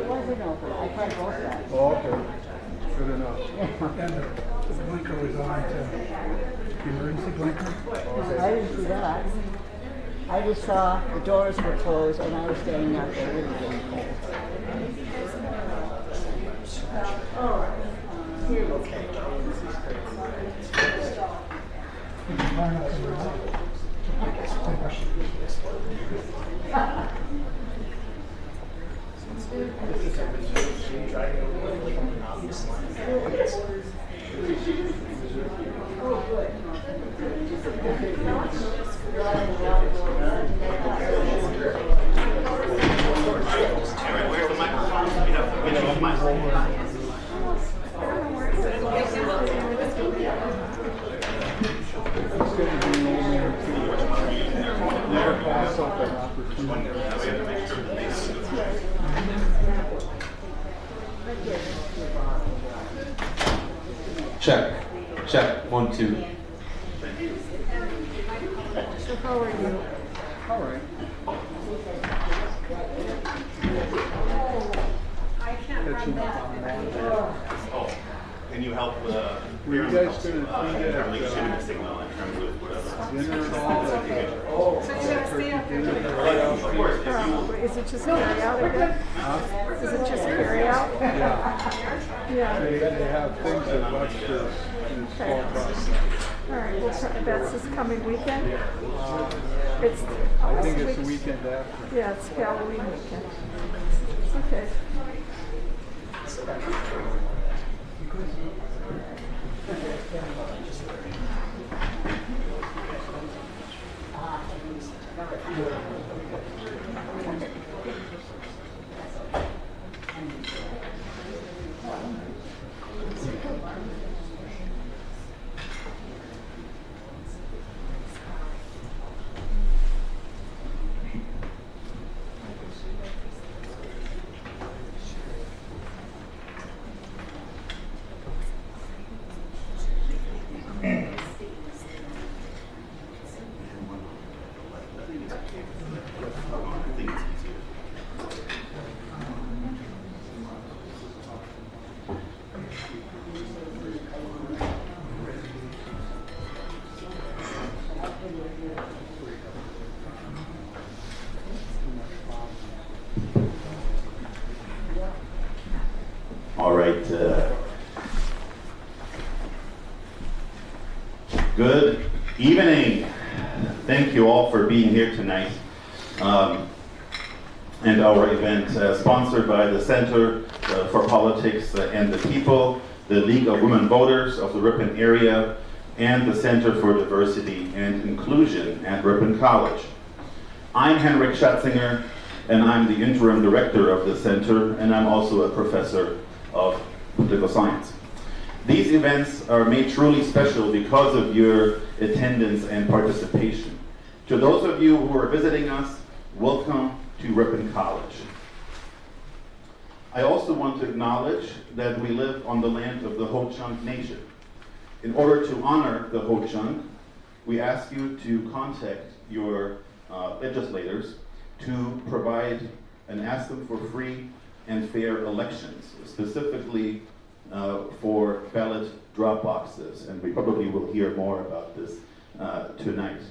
wasn't open. I tried both sides. Oh, okay. Good enough. And the blinker was on to the emergency blinker. I didn't see that. I just saw the doors were closed and I was standing out there really getting cold. Check, 1, 2. So how are you? All right. Catching up on that. Oh, can you help Were you guys going to do that signal in terms of dinner and all that? So you're gonna stay up there? Of course, if you Is it just carry out again? Is it just carry out? Yeah. Yeah. They have things at Webster's in small process. All right, well, that's this coming weekend? It's, I think it's the weekend after. yeah, it's Halloween weekend. Okay. All right. Good evening. Thank you all for being here tonight. And our event sponsored by the Center for Politics and the People, the League of Women Voters of the Ripon area, and the Center for Diversity and Inclusion at Ripon College. I'm Henrik Schatzinger, and I'm the interim director of the center, and I'm also a professor of political science. These events are made truly special because of your attendance and participation. To those of you who are visiting us, welcome to Ripon College. I also want to acknowledge that we live on the land of the Ho-Chunk Nation. In order to honor the Ho-Chunk, we ask you to contact your legislators to provide and ask them for free and fair elections, specifically for ballot drop boxes. And we probably will hear more about this tonight,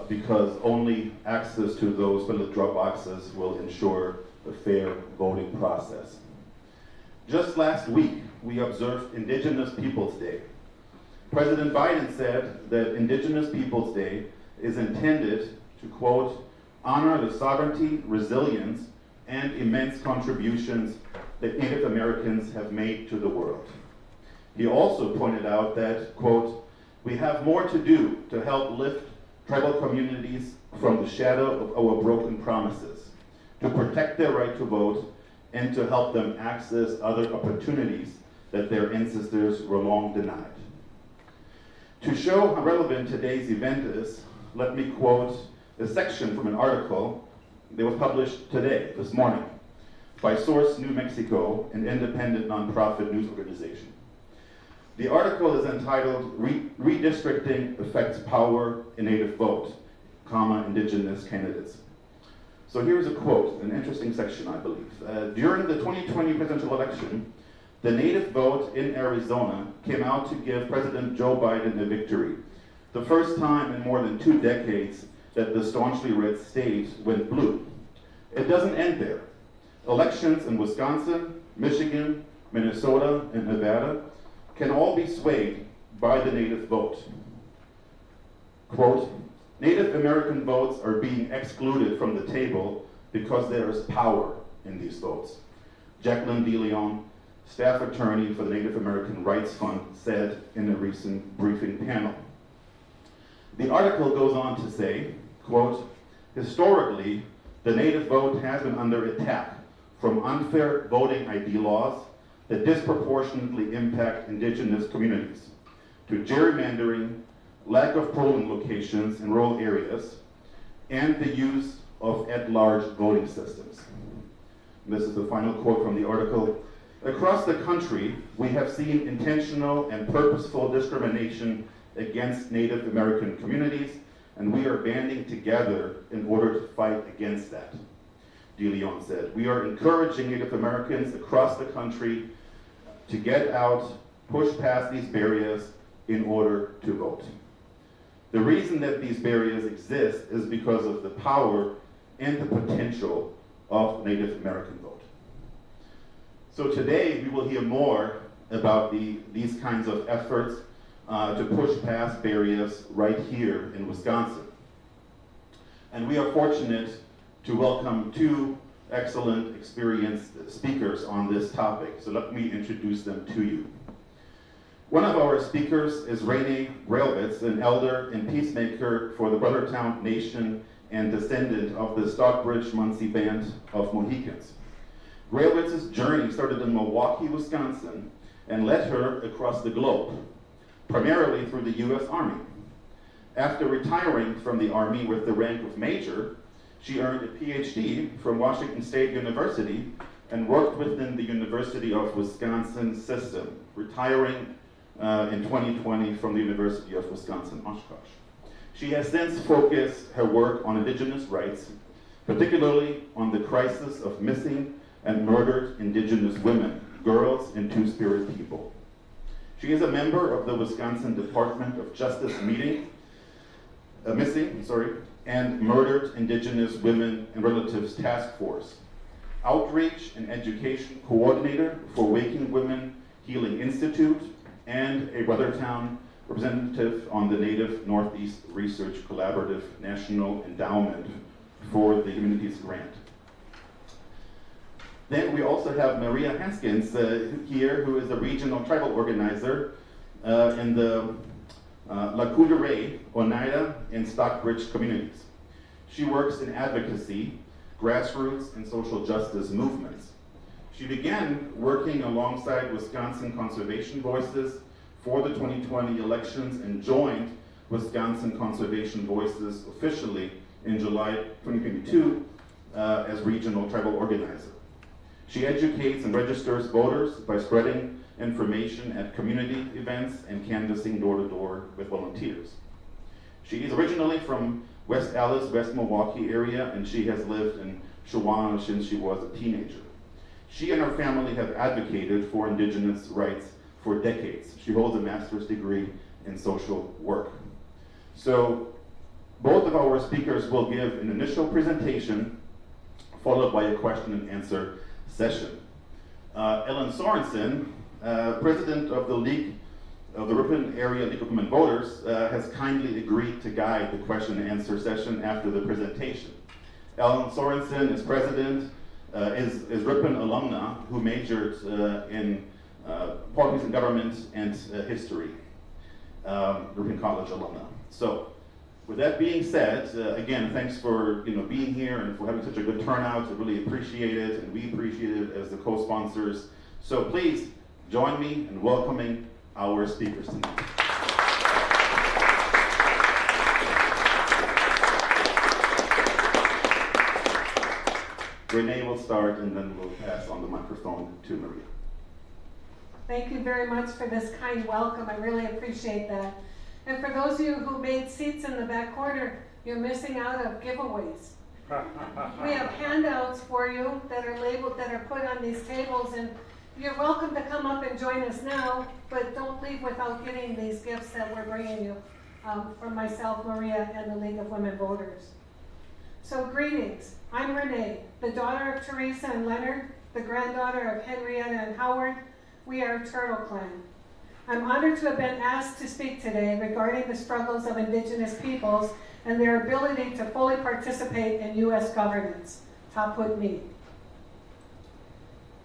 because only access to those ballot drop boxes will ensure a fair voting process. Just last week, we observed Indigenous Peoples Day. President Biden said that Indigenous Peoples Day is intended to, quote, honor the sovereignty, resilience, and immense contributions that Native Americans have made to the world. He also pointed out that, quote, we have more to do to help lift tribal communities from the shadow of our broken promises, to protect their right to vote, and to help them access other opportunities that their ancestors were long denied. To show how relevant today's event is, let me quote a section from an article that was published today, this morning, by Source New Mexico, an independent nonprofit news organization. The article is entitled Redistricting Affects Power in Native Vote, Indigenous Candidates. So here's a quote, an interesting section, I believe. During the 2020 presidential election, the native vote in Arizona came out to give President Joe Biden a victory. The first time in more than 2 decades that the staunchly red state went blue. It doesn't end there. Elections in Wisconsin, Michigan, Minnesota, and Nevada can all be swayed by the native vote. Quote, Native American votes are being excluded from the table because there is power in these votes. Jacqueline DeLeon, staff attorney for the Native American Rights Fund, said in a recent briefing panel. The article goes on to say, quote, historically, the native vote has been under attack from unfair voting ID laws that disproportionately impact indigenous communities, to gerrymandering, lack of polling locations in rural areas, and the use of at-large voting systems. And this is the final quote from the article. Across the country, we have seen intentional and purposeful discrimination against Native American communities, and we are banding together in order to fight against that, DeLeon said. We are encouraging Native Americans across the country to get out, push past these barriers in order to vote. The reason that these barriers exist is because of the power and the potential of Native American vote. So today we will hear more about these kinds of efforts to push past barriers right here in Wisconsin. And we are fortunate to welcome 2 excellent, experienced speakers on this topic. So let me introduce them to you. One of our speakers is Renee Gralewicz, an Elder and Peacemaker for the Brothertown Nation and descendant of the Stockbridge-Munsee Band of Mohicans. Gralewicz's journey started in Milwaukee, Wisconsin, and led her across the globe, primarily through the U.S. Army. After retiring from the Army with the rank of Major, she earned a PhD from Washington State University and worked within the University of Wisconsin system, retiring in 2020 from the University of Wisconsin-Oshkosh. She has since focused her work on Indigenous rights, particularly on the crisis of missing and murdered Indigenous women, girls, and Two-Spirit people. She is a member of the Wisconsin Department of Justice Missing and Murdered Indigenous Women and Relatives Task Force, Outreach and Education Coordinator for Waking Women Healing Institute, and a Brothertown representative on the Native Northeast Research Collaborative National Endowment for the Humanities Grant. Then we also have Maria Haskins here, who is a regional tribal organizer in the Lakudere, Oneida, and Stockbridge communities. She works in advocacy, grassroots, and social justice movements. She began working alongside Wisconsin Conservation Voices for the 2020 elections and joined Wisconsin Conservation Voices officially in July 2022 as regional tribal organizer. She educates and registers voters by spreading information at community events and canvassing door-to-door with volunteers. She is originally from West Allis, West Milwaukee area, and she has lived in Shawana since she was a teenager. She and her family have advocated for Indigenous rights for decades. She holds a master's degree in social work. So both of our speakers will give an initial presentation followed by a question and answer session. Ellen Sorensen, president of the League of the Ripon Area League of Women Voters, has kindly agreed to guide the question and answer session after the presentation. Ellen Sorensen is president, is Ripon alumna who majored in politics and government and history, Ripon College alumna. So, with that being said, again, thanks for being here and for having such a good turnout. I really appreciate it, and we appreciate it as the co-sponsors. So please join me in welcoming our speakers tonight. Renee will start, and then we'll pass on the microphone to Maria. Thank you very much for this kind welcome. I really appreciate that. And for those of you who made seats in the back corner, you're missing out on giveaways. We have handouts for you that are labeled, that are put on these tables, and you're welcome to come up and join us now, but don't leave without getting these gifts that we're bringing you from myself, Maria, and the League of Women Voters. So greetings. I'm Renee, the daughter of Teresa and Leonard, the granddaughter of Henrietta and Howard. We are Turtle Clan. I'm honored to have been asked to speak today regarding the struggles of Indigenous peoples and their ability to fully participate in U.S. governance. Taput me.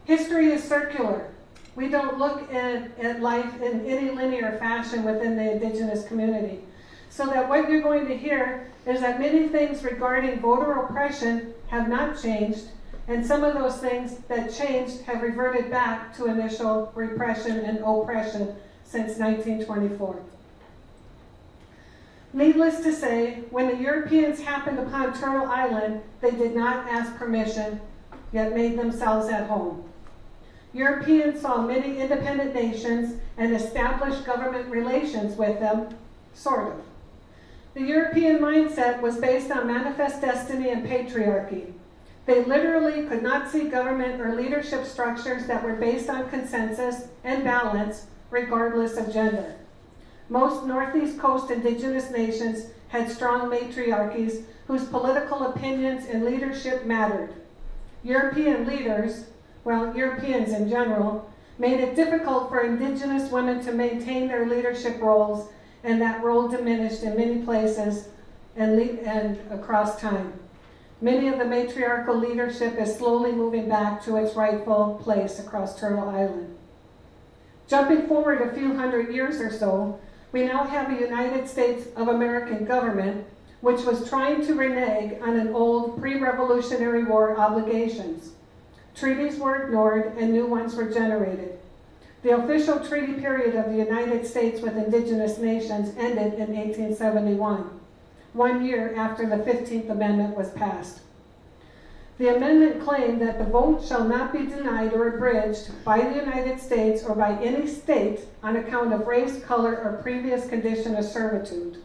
History is circular. We don't look at life in any linear fashion within the Indigenous community. So that what you're going to hear is that many things regarding voter oppression have not changed, and some of those things that changed have reverted back to initial repression and oppression since 1924. Needless to say, when the Europeans happened upon Turtle Island, they did not ask permission, yet made themselves at home. Europeans saw many independent nations and established government relations with them, sort of. The European mindset was based on manifest destiny and patriarchy. They literally could not see government or leadership structures that were based on consensus and balance, regardless of gender. Most Northeast Coast Indigenous nations had strong matriarchies whose political opinions and leadership mattered. European leaders, well, Europeans in general, made it difficult for Indigenous women to maintain their leadership roles, and that role diminished in many places and across time. Many of the matriarchal leadership is slowly moving back to its rightful place across Turtle Island. Jumping forward a few hundred years or so, we now have a United States of American government which was trying to renege on an old pre-Revolutionary War obligations. Treaties were ignored and new ones were generated. The official treaty period of the United States with Indigenous nations ended in 1871, 1 year after the 15th Amendment was passed. The amendment claimed that the vote shall not be denied or abridged by the United States or by any state on account of race, color, or previous condition of servitude.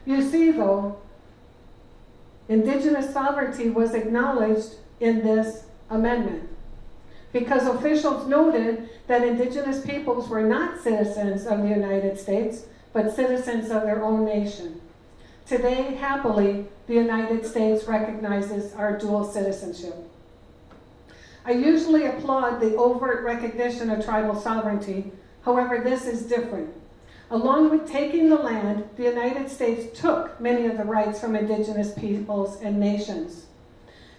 You see, though, Indigenous sovereignty was acknowledged in this amendment because officials noted that Indigenous peoples were not citizens of the United States, but citizens of their own nation. Today, happily, the United States recognizes our dual citizenship. I usually applaud the overt recognition of tribal sovereignty. However, this is different. Along with taking the land, the United States took many of the rights from Indigenous peoples and nations.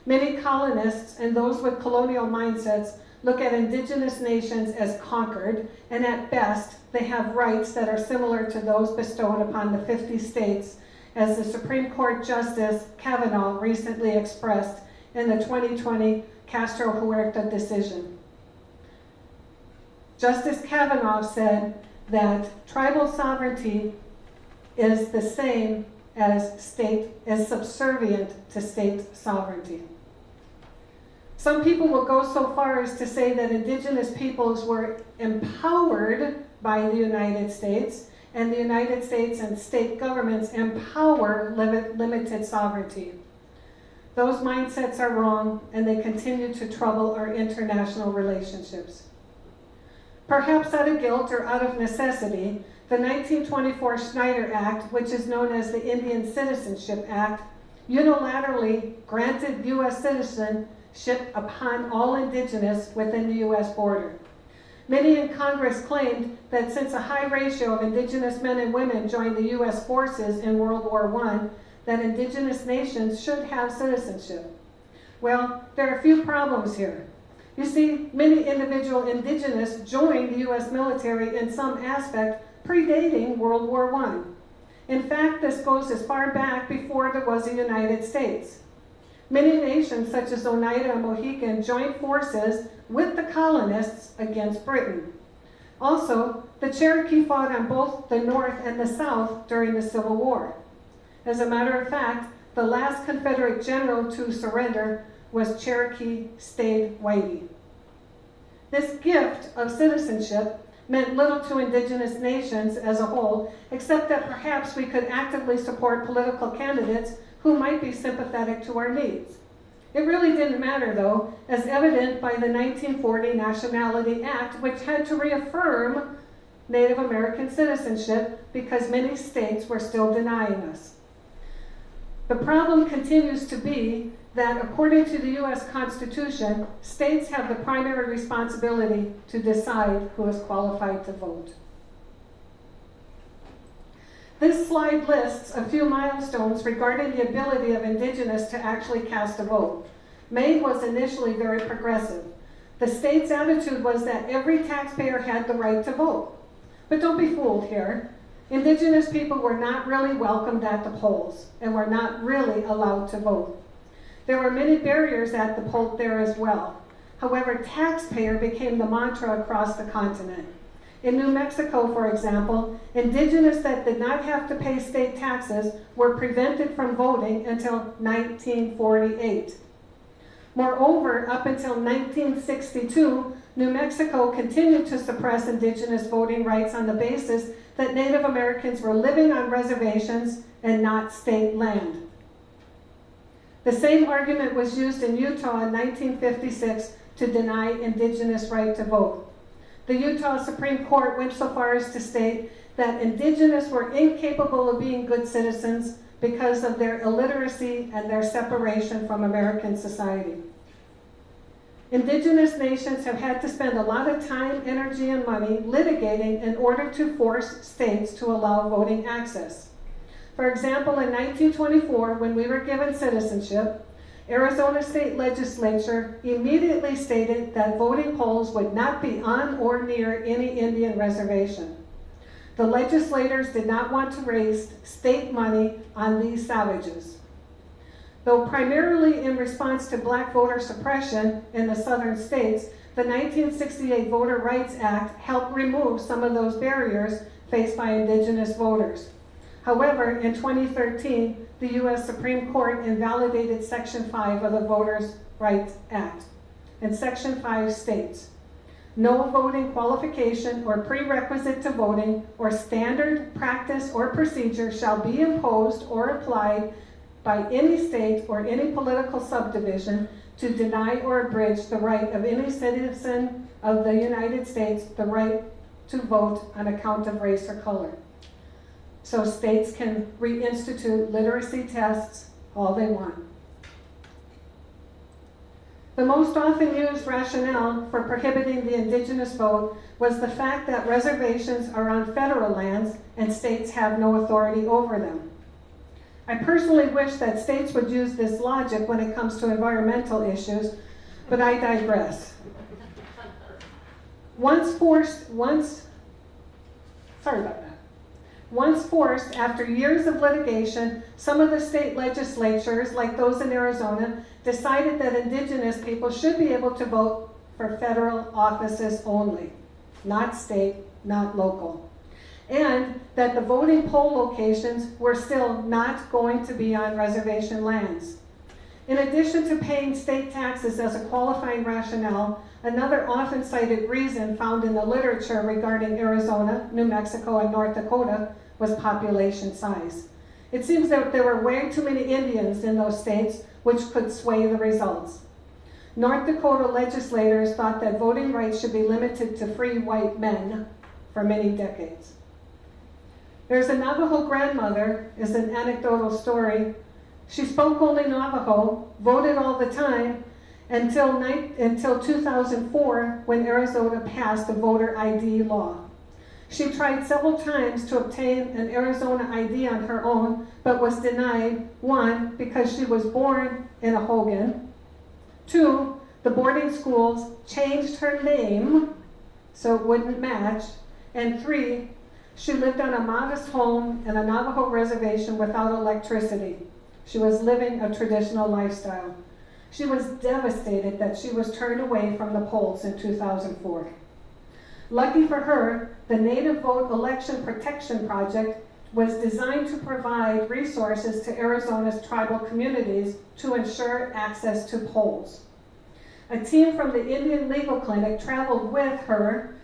Many colonists and those with colonial mindsets look at Indigenous nations as conquered, and at best, they have rights that are similar to those bestowed upon the 50 states, as the Supreme Court Justice Kavanaugh recently expressed in the 2020 Castro Huerta decision. Justice Kavanaugh said that tribal sovereignty is the same as subservient to state sovereignty. Some people will go so far as to say that Indigenous peoples were empowered by the United States, and the United States and state governments empower limited sovereignty. Those mindsets are wrong, and they continue to trouble our international relationships. Perhaps out of guilt or out of necessity, the 1924 Snyder Act, which is known as the Indian Citizenship Act, unilaterally granted U.S. citizenship upon all Indigenous within the U.S. border. Many in Congress claimed that since a high ratio of Indigenous men and women joined the U.S. forces in World War I, that Indigenous nations should have citizenship. Well, there are a few problems here. You see, many individual Indigenous joined the U.S. military in some aspect predating World War I. In fact, this goes as far back before there was a United States. Many nations, such as Oneida and Mohican, joined forces with the colonists against Britain. Also, the Cherokee fought on both the North and the South during the Civil War. As a matter of fact, the last Confederate general to surrender was Cherokee Stade Whitey. This gift of citizenship meant little to Indigenous nations as a whole, except that perhaps we could actively support political candidates who who might be sympathetic to our needs. It really didn't matter, though, as evident by the 1940 Nationality Act, which had to reaffirm Native American citizenship because many states were still denying us. The problem continues to be that, according to the U.S. Constitution, states have the primary responsibility to decide who is qualified to vote. This slide lists a few milestones regarding the ability of Indigenous to actually cast a vote. Maine was initially very progressive. The state's attitude was that every taxpayer had the right to vote. But don't be fooled here. Indigenous people were not really welcomed at the polls and were not really allowed to vote. There were many barriers at the poll there as well. However, taxpayer became the mantra across the continent. In New Mexico, for example, Indigenous that did not have to pay state taxes were prevented from voting until 1948. Moreover, up until 1962, New Mexico continued to suppress Indigenous voting rights on the basis that Native Americans were living on reservations and not state land. The same argument was used in Utah in 1956 to deny Indigenous right to vote. The Utah Supreme Court went so far as to state that Indigenous were incapable of being good citizens because of their illiteracy and their separation from American society. Indigenous nations have had to spend a lot of time, energy, and money litigating in order to force states to allow voting access. For example, in 1924, when we were given citizenship, Arizona State Legislature immediately stated that voting polls would not be on or near any Indian reservation. The legislators did not want to waste state money on these savages. Though primarily in response to black voter suppression in the southern states, the 1968 Voter Rights Act helped remove some of those barriers faced by Indigenous voters. However, in 2013, the U.S. Supreme Court invalidated Section 5 of the Voters' Rights Act. And Section 5 states, no voting qualification or prerequisite to voting or standard practice or procedure shall be imposed or applied by any state or any political subdivision to deny or abridge the right of any citizen of the United States the right to vote on account of race or color. So states can reinstitute literacy tests all they want. The most often used rationale for prohibiting the Indigenous vote was the fact that reservations are on federal lands and states have no authority over them. I personally wish that states would use this logic when it comes to environmental issues, but I digress. Once forced, after years of litigation, some of the state legislatures, like those in Arizona, decided that Indigenous people should be able to vote for federal offices only, not state, not local. And that the voting poll locations were still not going to be on reservation lands. In addition to paying state taxes as a qualifying rationale, another often cited reason found in the literature regarding Arizona, New Mexico, and North Dakota was population size. It seems that there were way too many Indians in those states, which could sway the results. North Dakota legislators thought that voting rights should be limited to free white men for many decades. There's a Navajo grandmother, is an anecdotal story. She spoke only Navajo, voted all the time, until 2004, when Arizona passed the voter ID law. She tried several times to obtain an Arizona ID on her own, but was denied, 1, because she was born in a Hogan, 2, the boarding schools changed her name so it wouldn't match, and 3, she lived on a modest home in a Navajo reservation without electricity. She was living a traditional lifestyle. She was devastated that she was turned away from the polls in 2004. Lucky for her, the Native Vote Election Protection Project was designed to provide resources to Arizona's tribal communities to ensure access to polls. A team from the Indian Legal Clinic traveled with her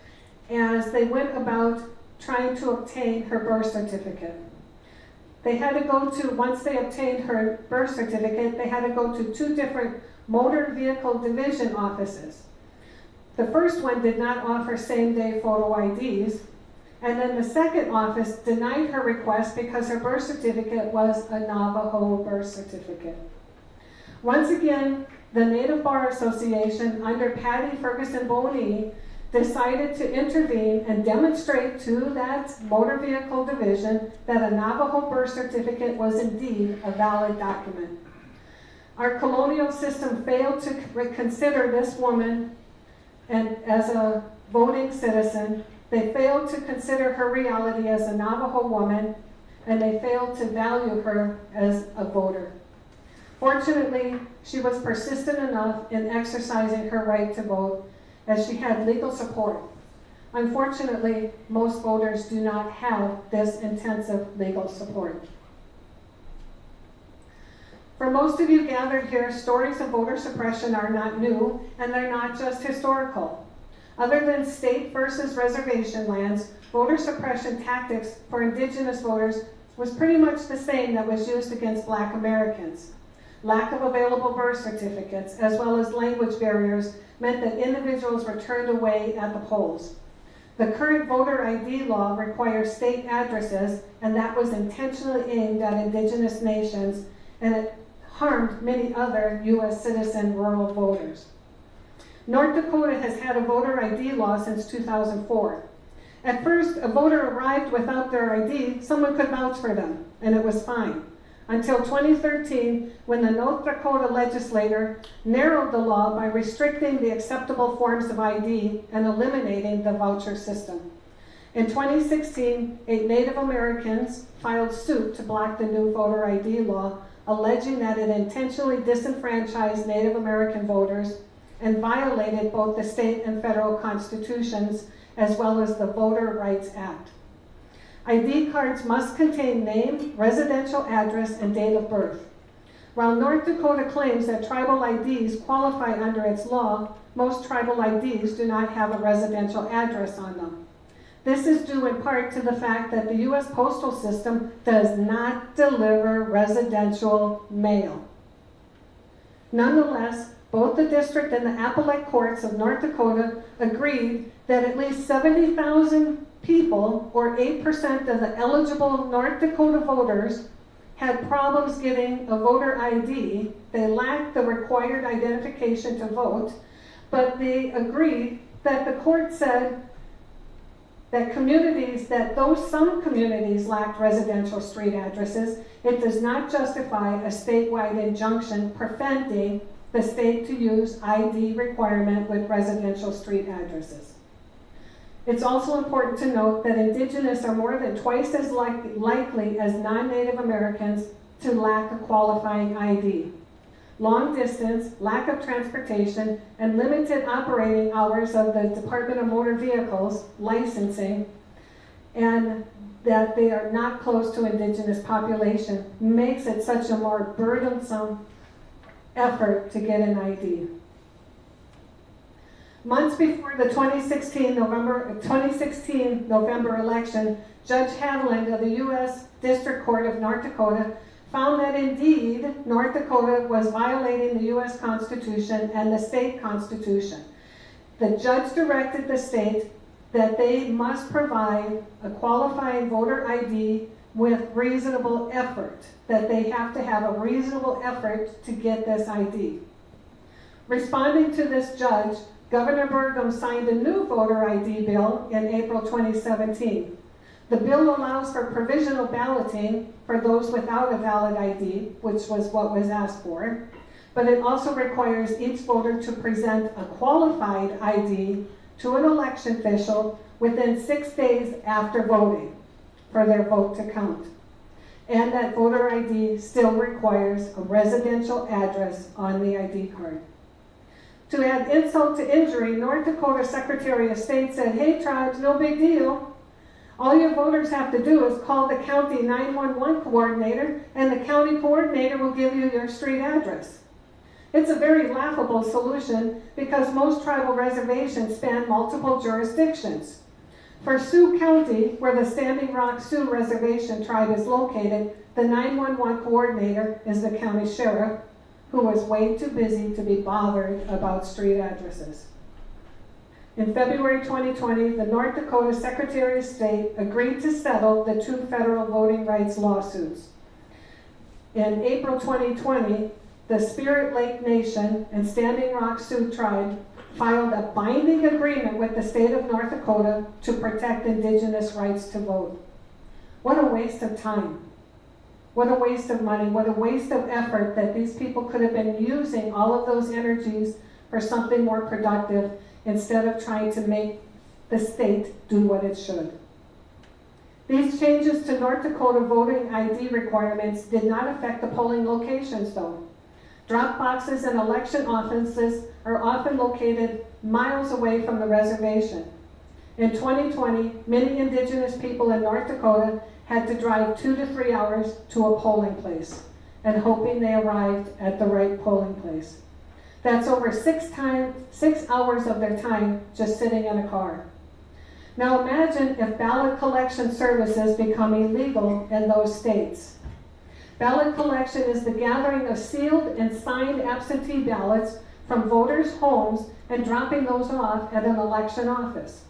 as they went about trying to obtain her birth certificate. they had to go to, once they obtained her birth certificate, they had to go to 2 different motor vehicle division offices. The first one did not offer same-day photo IDs, and then the second office denied her request because her birth certificate was a Navajo birth certificate. Once again, the Native Bar Association, under Patty Ferguson Boney, decided to intervene and demonstrate to that motor vehicle division that a Navajo birth certificate was indeed a valid document. Our colonial system failed to consider this woman and as a voting citizen. They failed to consider her reality as a Navajo woman, and they failed to value her as a voter. Fortunately, she was persistent enough in exercising her right to vote, as she had legal support. Unfortunately, most voters do not have this intensive legal support. For most of you gathered here, stories of voter suppression are not new, and they're not just historical. Other than state versus reservation lands, voter suppression tactics for Indigenous voters was pretty much the same that was used against Black Americans. Lack of available birth certificates, as well as language barriers, meant that individuals were turned away at the polls. The current voter ID law requires state addresses, and that was intentionally aimed at Indigenous nations, and it harmed many other U.S. citizen rural voters. North Dakota has had a voter ID law since 2004. At first, a voter arrived without their ID, someone could vouch for them, and it was fine. Until 2013, when the North Dakota legislature narrowed the law by restricting the acceptable forms of ID and eliminating the voucher system. In 2016, 8 Native Americans filed suit to block the new voter ID law, alleging that it intentionally disenfranchised Native American voters and violated both the state and federal constitutions, as well as the Voter Rights Act. ID cards must contain name, residential address, and date of birth. While North Dakota claims that tribal IDs qualify under its law, most tribal IDs do not have a residential address on them. This is due in part to the fact that the U.S. postal system does not deliver residential mail. Nonetheless, both the district and the appellate courts of North Dakota agreed that at least 70,000 people, or 8% of the eligible North Dakota voters, had problems getting a voter ID. They lacked the required identification to vote, but they agreed that the court said that some communities lacked residential street addresses, it does not justify a statewide injunction preventing the state to use ID requirement with residential street addresses. It's also important to note that Indigenous are more than twice as likely as non-Native Americans to lack a qualifying ID. Long distance, lack of transportation, and limited operating hours of the Department of Motor Vehicles licensing, and that they are not close to Indigenous population makes it such a more burdensome effort to get an ID. Months before the 2016 November election, Judge Haviland of the U.S. District Court of North Dakota found that indeed North Dakota was violating the U.S. Constitution and the state constitution. The judge directed the state that they must provide a qualifying voter ID with reasonable effort, that they have to have a reasonable effort to get this ID. Responding to this judge, Governor Burgum signed a new voter ID bill in April 2017. The bill allows for provisional balloting for those without a valid ID, which was what was asked for, but it also requires each voter to present a qualified ID to an election official within 6 days after voting for their vote to count. And that voter ID still requires a residential address on the ID card. To add insult to injury, North Dakota Secretary of State said, "Hey tribes, no big deal. All your voters have to do is call the county 911 coordinator, and the county coordinator will give you your street address." It's a very laughable solution because most tribal reservations span multiple jurisdictions. For Sioux County, where the Standing Rock Sioux Reservation tribe is located, the 911 coordinator is the county sheriff, who was way too busy to be bothered about street addresses. In February 2020, the North Dakota Secretary of State agreed to settle the 2 federal voting rights lawsuits. In April 2020, the Spirit Lake Nation and Standing Rock Sioux tribe filed a binding agreement with the state of North Dakota to protect Indigenous rights to vote. What a waste of time. What a waste of money. What a waste of effort that these people could have been using all of those energies for something more productive instead of trying to make the state do what it should. These changes to North Dakota voting ID requirements did not affect the polling locations though. Drop boxes and election offices are often located miles away from the reservation. In 2020, many Indigenous people in North Dakota had to drive 2 to 3 hours to a polling place and hoping they arrived at the right polling place. That's over 6 hours of their time just sitting in a car. Now imagine if ballot collection services become illegal in those states. Ballot collection is the gathering of sealed and signed absentee ballots from voters' homes and dropping those off at an election office.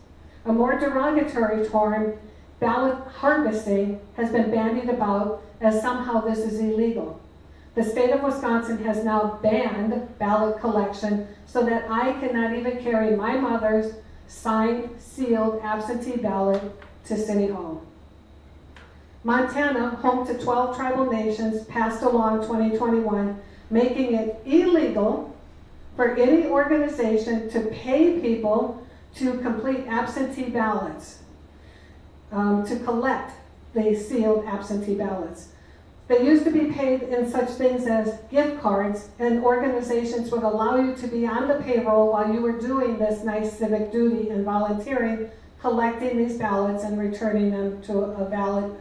A more derogatory term, ballot harvesting, has been bandied about as somehow this is illegal. The state of Wisconsin has now banned ballot collection so that I cannot even carry my mother's signed, sealed absentee ballot to City Hall. Montana, home to 12 tribal nations, passed a law in 2021 making it illegal for any organization to pay people to complete absentee ballots, to collect the sealed absentee ballots. They used to be paid in such things as gift cards, and organizations would allow you to be on the payroll while you were doing this nice civic duty and volunteering, collecting these ballots and returning them to a valid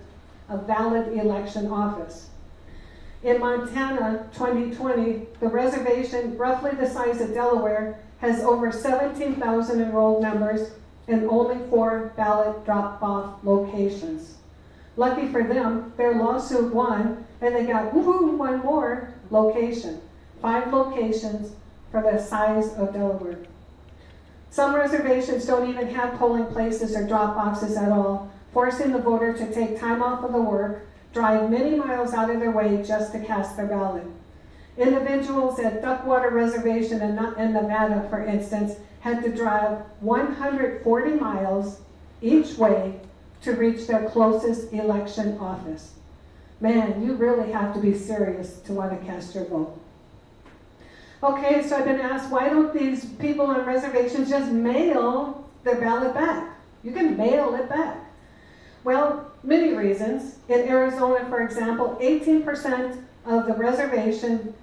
election office. In Montana, 2020, the reservation, roughly the size of Delaware, has over 17,000 enrolled members and only 4 ballot drop-off locations. Lucky for them, their lawsuit won, and they got one more location. 5 locations for the size of Delaware. Some reservations don't even have polling places or drop boxes at all, forcing the voter to take time off of the work, drive many miles out of their way just to cast their ballot. Individuals at Duckwater Reservation in Nevada, for instance, had to drive 140 miles each way to reach their closest election office. Man, you really have to be serious to want to cast your vote. Okay, so I've been asked, why don't these people on reservations just mail their ballot back? You can mail it back. Well, many reasons. In Arizona, for example, 18% of the reservation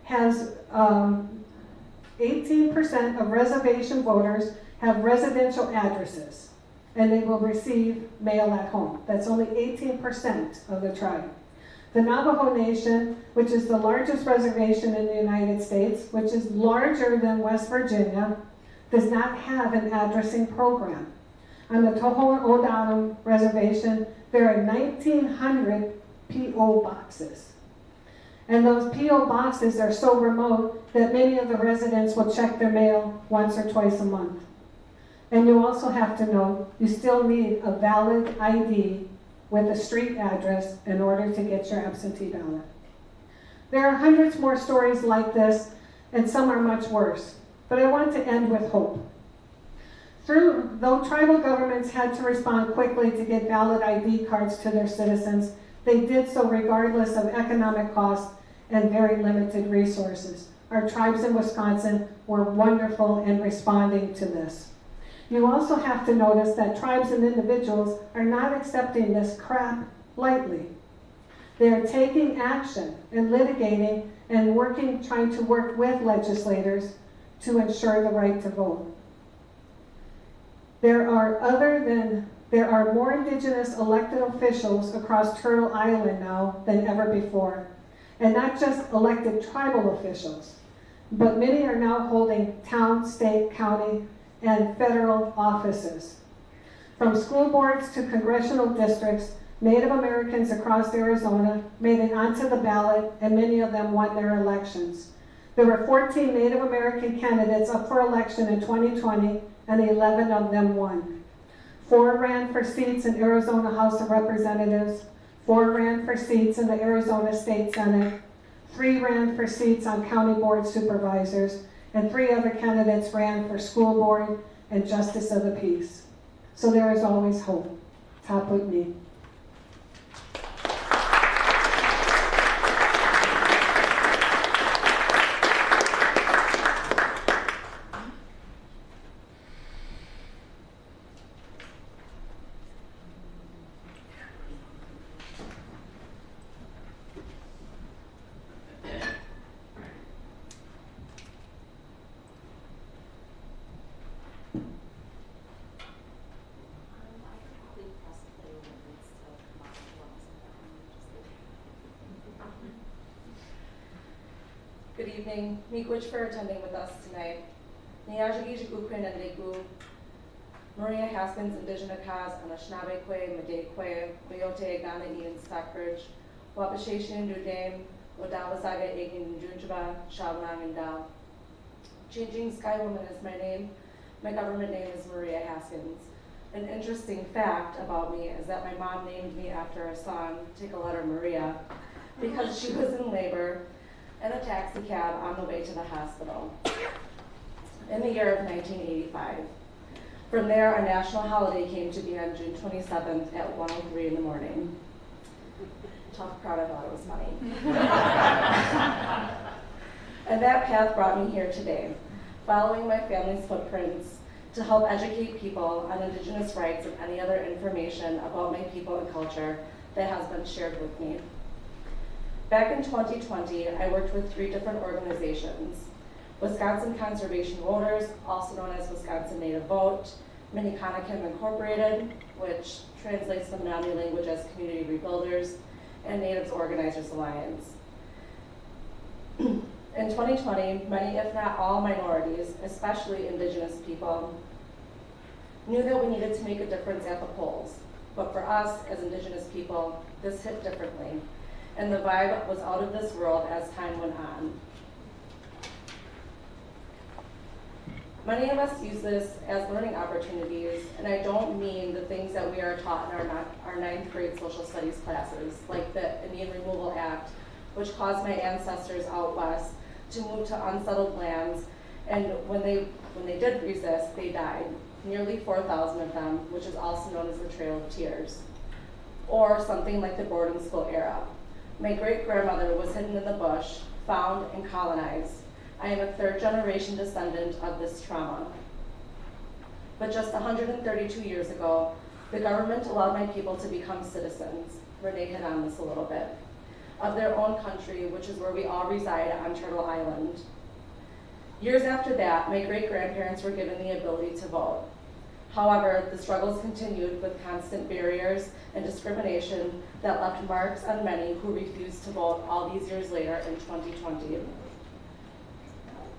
has, 18% of reservation voters have residential addresses, and they will receive mail at home. That's only 18% of the tribe. The Navajo Nation, which is the largest reservation in the United States, which is larger than West Virginia, does not have an addressing program. On the Tohono O'odham Reservation, there are 1,900 P.O. boxes. And those P.O. boxes are so remote that many of the residents will check their mail once or twice a month. And you also have to know, you still need a valid ID with a street address in order to get your absentee ballot. There are hundreds more stories like this, and some are much worse. But I want to end with hope. Though tribal governments had to respond quickly to get valid ID cards to their citizens, they did so regardless of economic costs and very limited resources. Our tribes in Wisconsin were wonderful in responding to this. You also have to notice that tribes and individuals are not accepting this crap lightly. They are taking action and litigating and trying to work with legislators to ensure the right to vote. There are more Indigenous elected officials across Turtle Island now than ever before. And not just elected tribal officials, but many are now holding town, state, county, and federal offices. From school boards to congressional districts, Native Americans across Arizona made it onto the ballot, and many of them won their elections. There were 14 Native American candidates up for election in 2020, and 11 of them won. 4 ran for seats in Arizona House of Representatives, 4 ran for seats in the Arizona State Senate, 3 ran for seats on county board supervisors, and 3 other candidates ran for school board and justice of the peace. So there is always hope. Top with me. Good evening. Miigwech for attending with us tonight. Niajagi Jigukwen and Legu, Maria Haskins, Indigenous, Rationale, Medekwe, Oyote, Ghana, Ian, Stockbridge, Wapasheshin, Dudame, Odawasaga, Egin, Junjaba, Shabnang, and Dao. Changing Sky Woman is my name. My government name is Maria Haskins. An interesting fact about me is that my mom named me after a song, Take a Letter Maria, because she was in labor in a taxi cab on the way to the hospital in the year of 1985. From there, a national holiday came to be on June 27th at 1:03 in the morning. Tough crowd, I thought it was funny. And that path brought me here today, following my family's footprints to help educate people on Indigenous rights and any other information about my people and culture that has been shared with me. Back in 2020, I worked with 3 different organizations: Wisconsin Conservation Voters, also known as Wisconsin Native Vote, Minikanakim Incorporated, which translates the Menominee language as Community Rebuilders, and Natives Organizers Alliance. In 2020, many, if not all, minorities, especially Indigenous people, knew that we needed to make a difference at the polls. But for us, as Indigenous people, this hit differently, and the vibe was out of this world as time went on. Many of us use this as learning opportunities, and I don't mean the things that we are taught in our 9th grade social studies classes, like the Indian Removal Act, which caused my ancestors out west to move to unsettled lands, and when they did resist, they died. Nearly 4,000 of them, which is also known as the Trail of Tears. Or something like the boarding school era. My great-grandmother was hidden in the bush, found, and colonized. I am a 3rd-generation descendant of this trauma. But just 132 years ago, the government allowed my people to become citizens. Renee hit on this a little bit. Of their own country, which is where we all reside on Turtle Island. Years after that, my great-grandparents were given the ability to vote. However, the struggles continued with constant barriers and discrimination that left marks on many who refused to vote all these years later in 2020.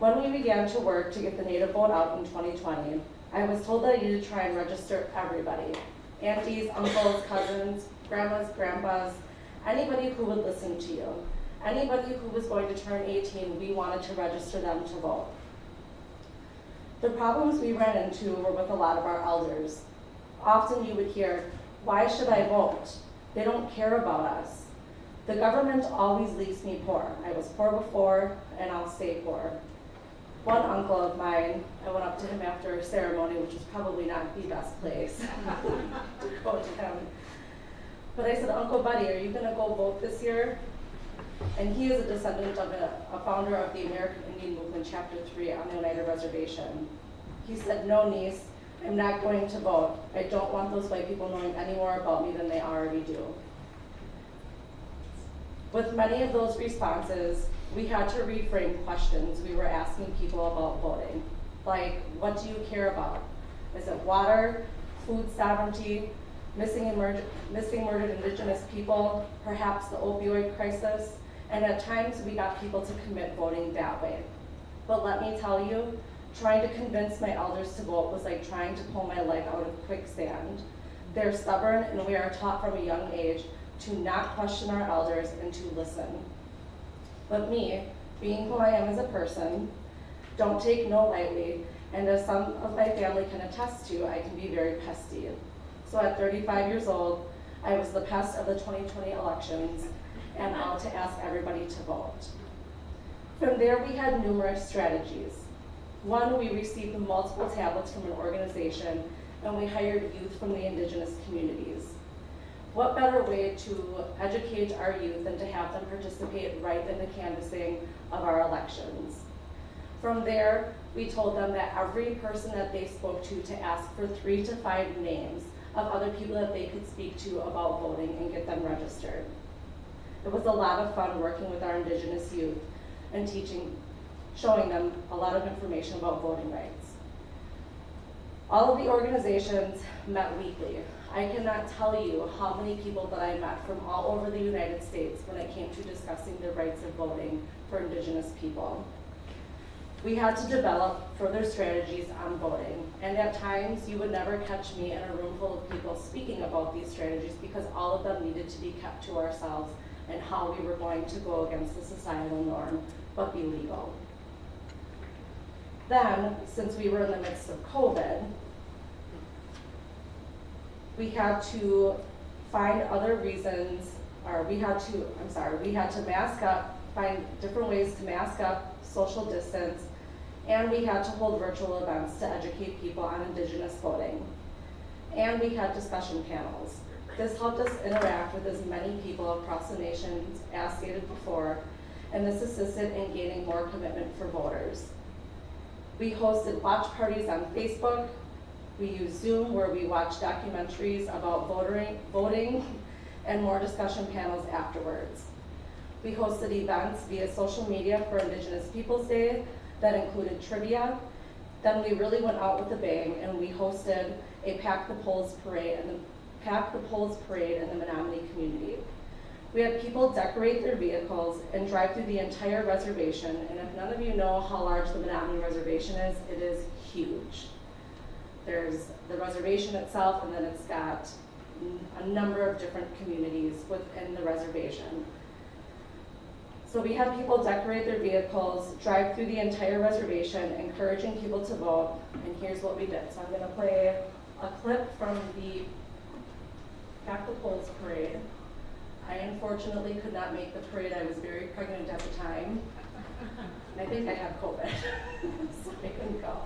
When we began to work to get the Native vote out in 2020, I was told that I needed to try and register everybody. Aunties, uncles, cousins, grandmas, grandpas, anybody who would listen to you. Anybody who was going to turn 18, we wanted to register them to vote. The problems we ran into were with a lot of our elders. Often you would hear, "Why should I vote? They don't care about us. The government always leaves me poor. I was poor before, and I'll stay poor." One uncle of mine, I went up to him after a ceremony, which was probably not the best place to go to him. But I said, "Uncle Buddy, are you gonna go vote this year?" And he is a descendant of a founder of the American Indian Movement, Chapter 3 on the Oneida Reservation. He said, "No, niece, I'm not going to vote. I don't want those white people knowing any more about me than they already do." With many of those responses, we had to reframe questions we were asking people about voting. Like, what do you care about? Is it water, food sovereignty, missing and murdered Indigenous people, perhaps the opioid crisis? And at times we got people to commit voting that way. But let me tell you, Trying to convince my elders to vote was like trying to pull my leg out of quicksand. They're stubborn, and we are taught from a young age to not question our elders and to listen. But me, being who I am as a person, don't take no lightly, and as some of my family can attest to, I can be very pesty. So at 35 years old, I was the pest of the 2020 elections and out to ask everybody to vote. From there, we had numerous strategies. One, we received multiple tablets from an organization, and we hired youth from the Indigenous communities. What better way to educate our youth than to have them participate right in the canvassing of our elections? From there, we told them that every person that they spoke to ask for 3 to 5 names of other people that they could speak to about voting and get them registered. It was a lot of fun working with our Indigenous youth and showing them a lot of information about voting rights. All of the organizations met weekly. I cannot tell you how many people that I met from all over the United States when it came to discussing the rights of voting for Indigenous people. We had to develop further strategies on voting, and at times you would never catch me in a room full of people speaking about these strategies because all of them needed to be kept to ourselves and how we were going to go against the societal norm, but be legal. Then, since we were in the midst of COVID, we had to find other reasons, or we had to mask up, find different ways to mask up, social distance, and we had to hold virtual events to educate people on Indigenous voting. And we had discussion panels. This helped us interact with as many people across the nation as stated before, and this assisted in gaining more commitment for voters. We hosted watch parties on Facebook. We used Zoom, where we watched documentaries about voting and more discussion panels afterwards. We hosted events via social media for Indigenous Peoples Day that included trivia. Then we really went out with a bang, and we hosted a Pack the Polls parade in the Menominee community. We had people decorate their vehicles and drive through the entire reservation, and if none of you know how large the Menominee reservation is, it is huge. There's the reservation itself, and then it's got a number of different communities within the reservation. So we had people decorate their vehicles, drive through the entire reservation, encouraging people to vote, and here's what we did. So I'm gonna play a clip from the Pack the Polls parade. I unfortunately could not make the parade. I was very pregnant at the time, and I think I had COVID, so I couldn't go.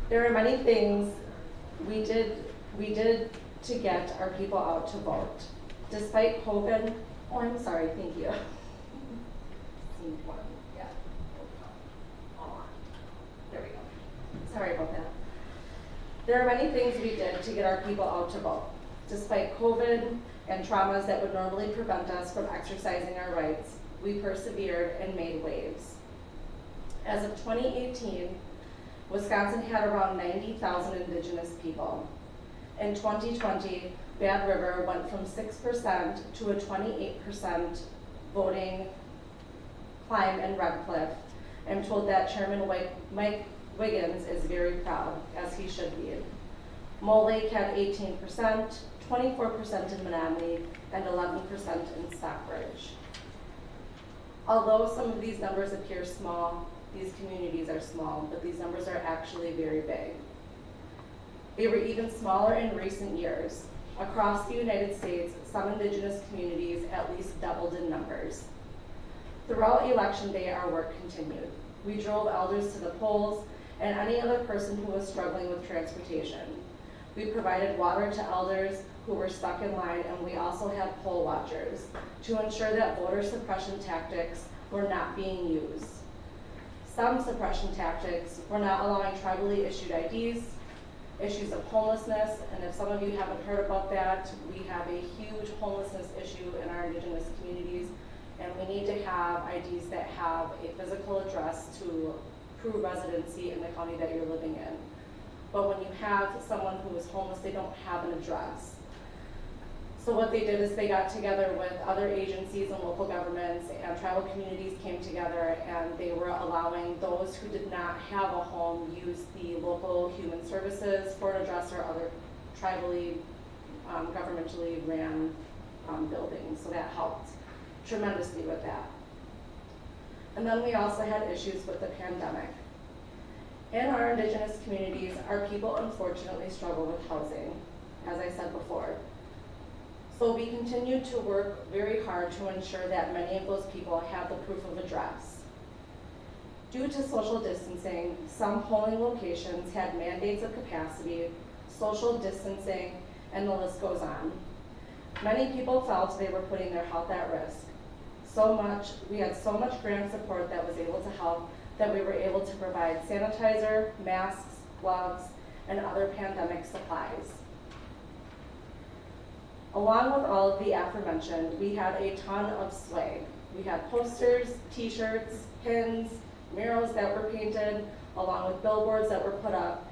There are many things we did to get our people out to vote. Despite COVID, oh, I'm sorry, thank you. Yeah. There we go. Sorry about that. There are many things we did to get our people out to vote. Despite COVID and traumas that would normally prevent us from exercising our rights, we persevered and made waves. As of 2018, Wisconsin had around 90,000 Indigenous people. In 2020, Bad River went from 6% to a 28% voting climb in Red Cliff. I'm told that Chairman Mike Wiggins is very proud, as he should be. Mole Lake had 18%, 24% in Menominee, and 11% in Stockbridge. Although some of these numbers appear small, these communities are small, but these numbers are actually very big. They were even smaller in recent years. Across the United States, some Indigenous communities at least doubled in numbers. Throughout Election Day, our work continued. We drove elders to the polls and any other person who was struggling with transportation. We provided water to elders who were stuck in line, and we also had poll watchers to ensure that voter suppression tactics were not being used. Some suppression tactics were not allowing tribally issued IDs, issues of homelessness, and if some of you haven't heard about that, we have a huge homelessness issue in our Indigenous communities, and we need to have IDs that have a physical address to prove residency in the county that you're living in. But when you have someone who is homeless, they don't have an address. So what they did is they got together with other agencies and local governments, and tribal communities came together, and they were allowing those who did not have a home use the local human services for an address or other tribally, governmentally ran buildings. So that helped tremendously with that. And then we also had issues with the pandemic. In our Indigenous communities, our people unfortunately struggle with housing, as I said before. So we continue to work very hard to ensure that many of those people have the proof of address. Due to social distancing, some polling locations had mandates of capacity, social distancing, and the list goes on. Many people felt they were putting their health at risk. We had so much grant support that was able to help that we were able to provide sanitizer, masks, gloves, and other pandemic supplies. Along with all of the aforementioned, we had a ton of swag. We had posters, t-shirts, pins, murals that were painted, along with billboards that were put up,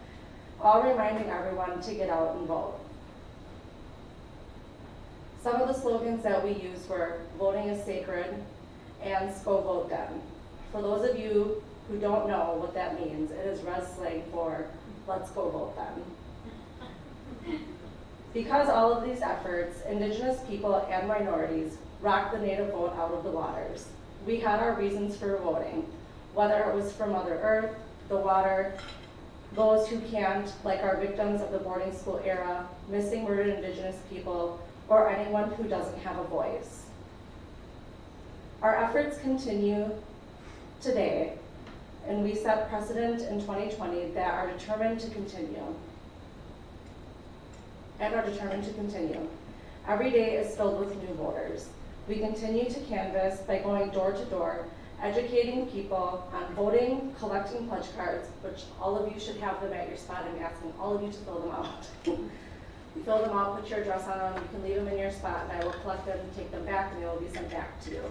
all reminding everyone to get out and vote. Some of the slogans that we used were "Voting is sacred" and "Sko vote dem." For those of you who don't know what that means, it is res slang for "Let's go vote them." Because all of these efforts, Indigenous people and minorities rocked the native vote out of the waters. We had our reasons for voting, whether it was for Mother Earth, the water, those who can't, like our victims of the boarding school era, missing murdered Indigenous people, or anyone who doesn't have a voice. Our efforts continue today, and we set precedent in 2020 that are determined to continue. Every day is filled with new voters. We continue to canvass by going door to door, educating people on voting, collecting pledge cards, which all of you should have them at your spot. I'm asking all of you to fill them out. You fill them out, put your address on them, you can leave them in your spot, and I will collect them, take them back, and they will be sent back to you.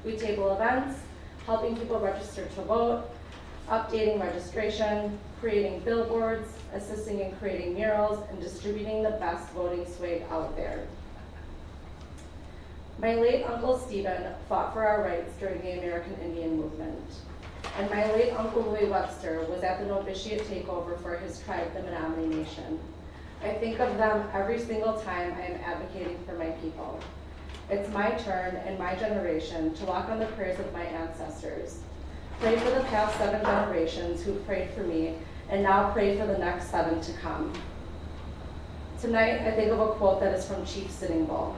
We table events, helping people register to vote, updating registration, creating billboards, assisting in creating murals, and distributing the best voting swag out there. My late Uncle Stephen fought for our rights during the American Indian movement, and my late Uncle Louis Webster was at the novitiate takeover for his tribe, the Menominee Nation. I think of them every single time I am advocating for my people. It's my turn and my generation to walk on the prayers of my ancestors. Pray for the past 7 generations who prayed for me, and now pray for the next 7 to come. Tonight, I think of a quote that is from Chief Sitting Bull.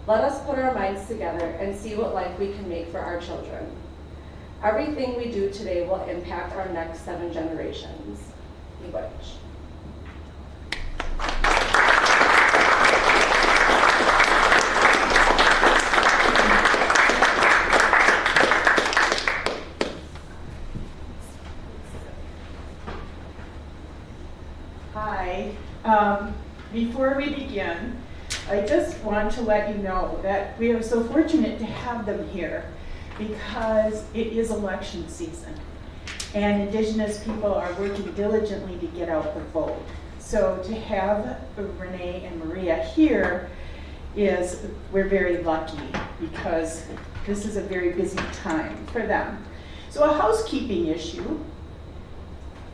Let us put our minds together and see what life we can make for our children. Everything we do today will impact our next 7 generations. Miigwech. Hi. Before we begin, I just want to let you know that we are so fortunate to have them here because it is election season and Indigenous people are working diligently to get out the vote. So to have Renee and Maria here we're very lucky because this is a very busy time for them. So a housekeeping issue,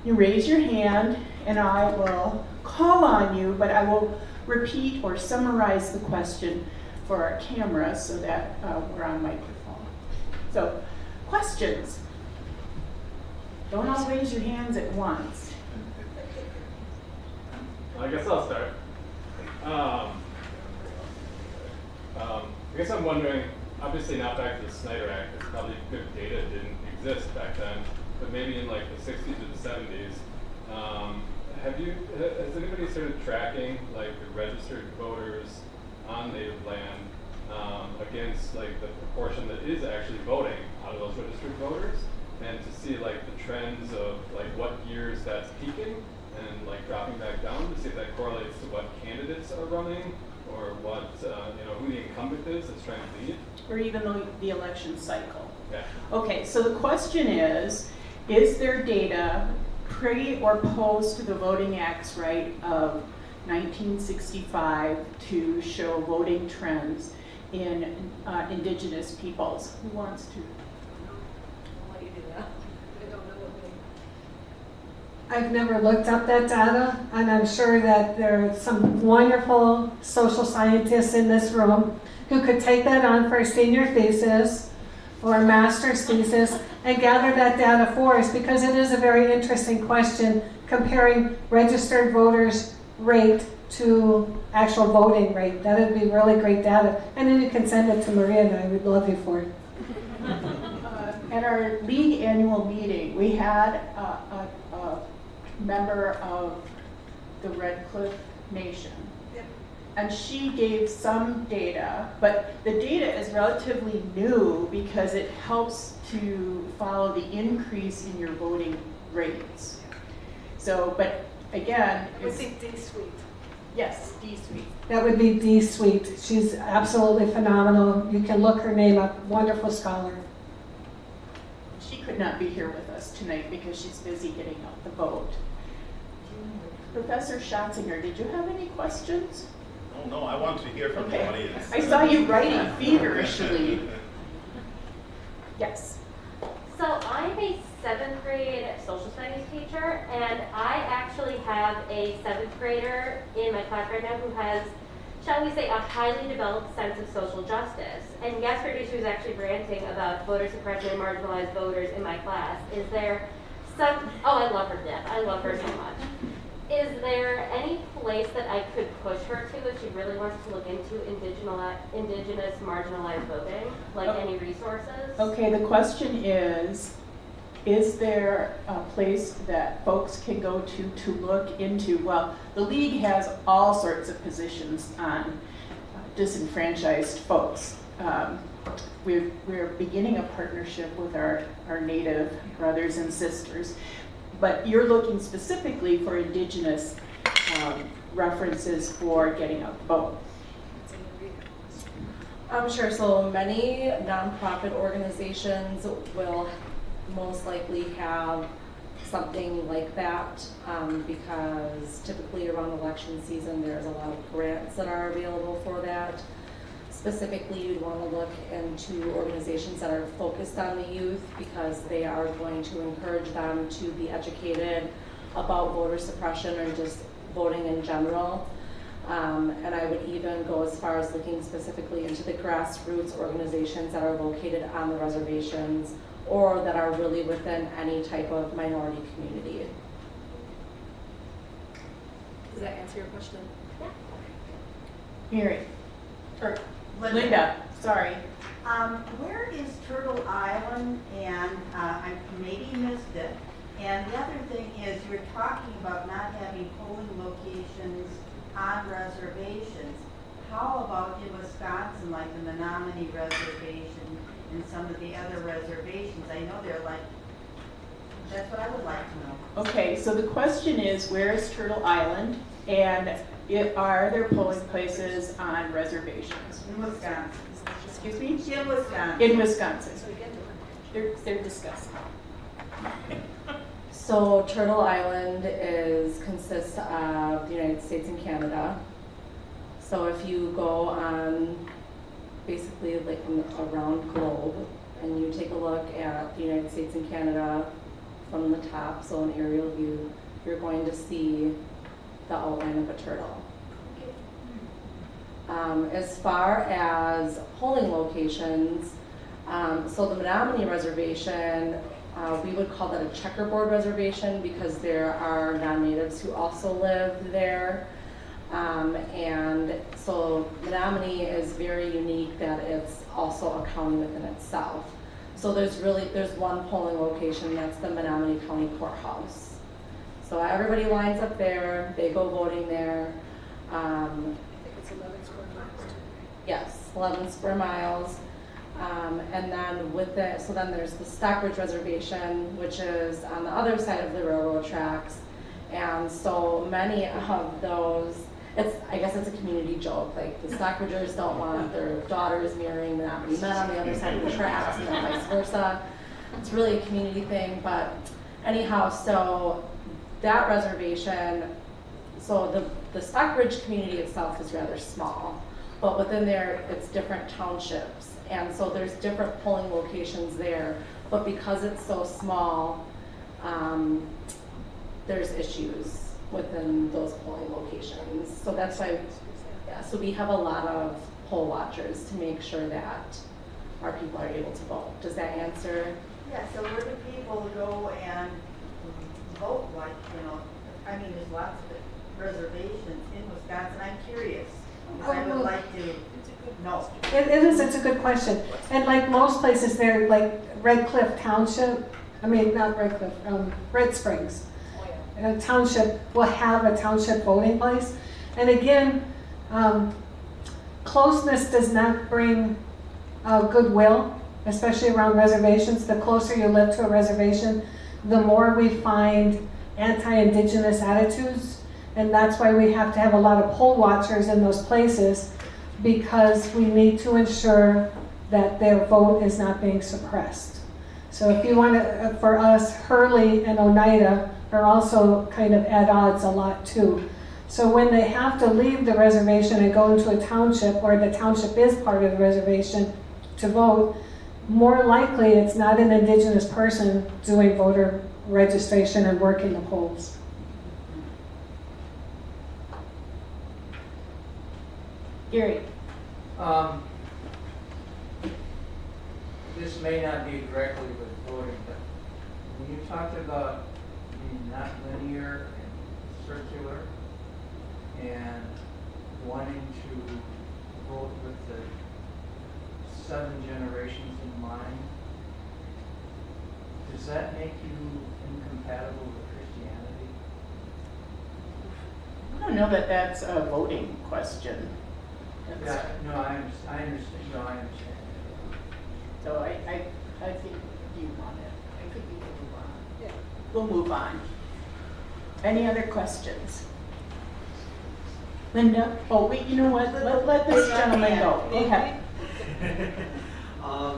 you raise your hand and I will call on you, but I will repeat or summarize the question for our camera so that we're on microphone. So, questions? Don't all raise your hands at once. I guess I'll start. I guess I'm wondering, obviously not back to the Snyder Act, it's probably good data didn't exist back then, but maybe in like the 60s or the 70s, has anybody started tracking like the registered voters on native land against like the proportion that is actually voting out of those registered voters, and to see like the trends of like what years that's peaking and like dropping back down to see if that correlates to what candidates are running or what who the incumbent is that's trying to lead, or even the election cycle. Yeah. Okay, so the question is there data pre or post the Voting Acts right of 1965 to show voting trends in Indigenous peoples? Who wants to? I'll let you do that. I don't know what I've never looked up that data, and I'm sure that there are some wonderful social scientists in this room who could take that on for a senior thesis or a master's thesis and gather that data for us, because it is a very interesting question comparing registered voters rate to actual voting rate. That would be really great data. And then you can send it to Maria and I would love you for it. At our league annual meeting, we had a member of the Red Cliff Nation. Yep. And she gave some data, but the data is relatively new because it helps to follow the increase in your voting rates. So, but again, I think D-Suite. yes, D-Suite. That would be Dee Sweet. She's absolutely phenomenal. You can look her name up. Wonderful scholar. She could not be here with us tonight because she's busy getting out the vote. Professor Schatzinger, did you have any questions? Oh, no, I want to hear from the audience. I saw you writing feverishly. Yes. So I'm a 7th grade social studies teacher, and I actually have a 7th grader in my class right now who has, shall we say, a highly developed sense of social justice. And yesterday she was actually ranting about voter suppression and marginalized voters in my class. Is there some, oh, I love her to death. I love her so much. Is there any place that I could push her to if she really wants to look into indigenous marginalized voting? Like any resources? Okay, the question is there a place that folks can go to look into? Well, the league has all sorts of positions on disenfranchised folks. We're beginning a partnership with our Native brothers and sisters, but you're looking specifically for Indigenous references for getting out the vote. Sure. So many nonprofit organizations will most likely have something like that because typically around election season there's a lot of grants that are available for that. Specifically, you'd want to look into organizations that are focused on the youth because they are going to encourage them to be educated about voter suppression or just voting in general. And I would even go as far as looking specifically into the grassroots organizations that are located on the reservations or that are really within any type of minority community. Does that answer your question? Yeah. Mary, or Linda, sorry. Where is Turtle Island? And I maybe missed it. And the other thing is you're talking about not having polling locations on reservations. How about in Wisconsin, like the Menominee Reservation and some of the other reservations? I know they're like, that's what I would like to know. Okay, so the question is, where is Turtle Island? And are there polling places on reservations? In Wisconsin. Excuse me? In Wisconsin. In Wisconsin. They're discussing. So Turtle Island consists of the United States and Canada. So if you go on basically like a round globe and you take a look at the United States and Canada from the top, so an aerial view, you're going to see the outline of a turtle. As far as polling locations, so the Menominee Reservation, we would call that a checkerboard reservation because there are non-natives who also live there. And so Menominee is very unique that it's also a county within itself. So there's one polling location, that's the Menominee County Courthouse. So everybody lines up there, they go voting there. I think it's 11 square miles. Yes, 11 square miles. And then so then there's the Stockbridge Reservation, which is on the other side of the railroad tracks. And so many of those, I guess it's a community joke, like the Stockbridgers don't want their daughters marrying Menominee men on the other side of the tracks and then vice versa. It's really a community thing, but anyhow, so that reservation, so the Stockbridge community itself is rather small, but within there it's different townships. And so there's different polling locations there, but because it's so small, there's issues within those polling locations. So that's why, so we have a lot of poll watchers to make sure that our people are able to vote. Does that answer? Yeah, so where do people go and vote? Like, I mean, there's lots of reservations in Wisconsin. I'm curious, because I would like to know. It's a good question. And like most places there, like Red Cliff Township, not Red Cliff, Red Springs. A township will have a township voting place. And again, closeness does not bring goodwill, especially around reservations. The closer you live to a reservation, the more we find anti-Indigenous attitudes. And that's why we have to have a lot of poll watchers in those places, because we need to ensure that their vote is not being suppressed. So if you want to, for us, Hurley and Oneida are also kind of at odds a lot too. So when they have to leave the reservation and go into a township, or the township is part of the reservation to vote, more likely it's not an Indigenous person doing voter registration and working the polls. Gary. This may not be directly with voting, but when you talked about being not linear and circular and wanting to vote with the 7 generations in mind, does that make you incompatible with Christianity? I don't know that that's a voting question. Yeah, no, I understand. No, I understand. So I think you want it. I think we can move on. Yeah. We'll move on. Any other questions? Linda? Oh, wait, you know what? Let this gentleman go. Go ahead.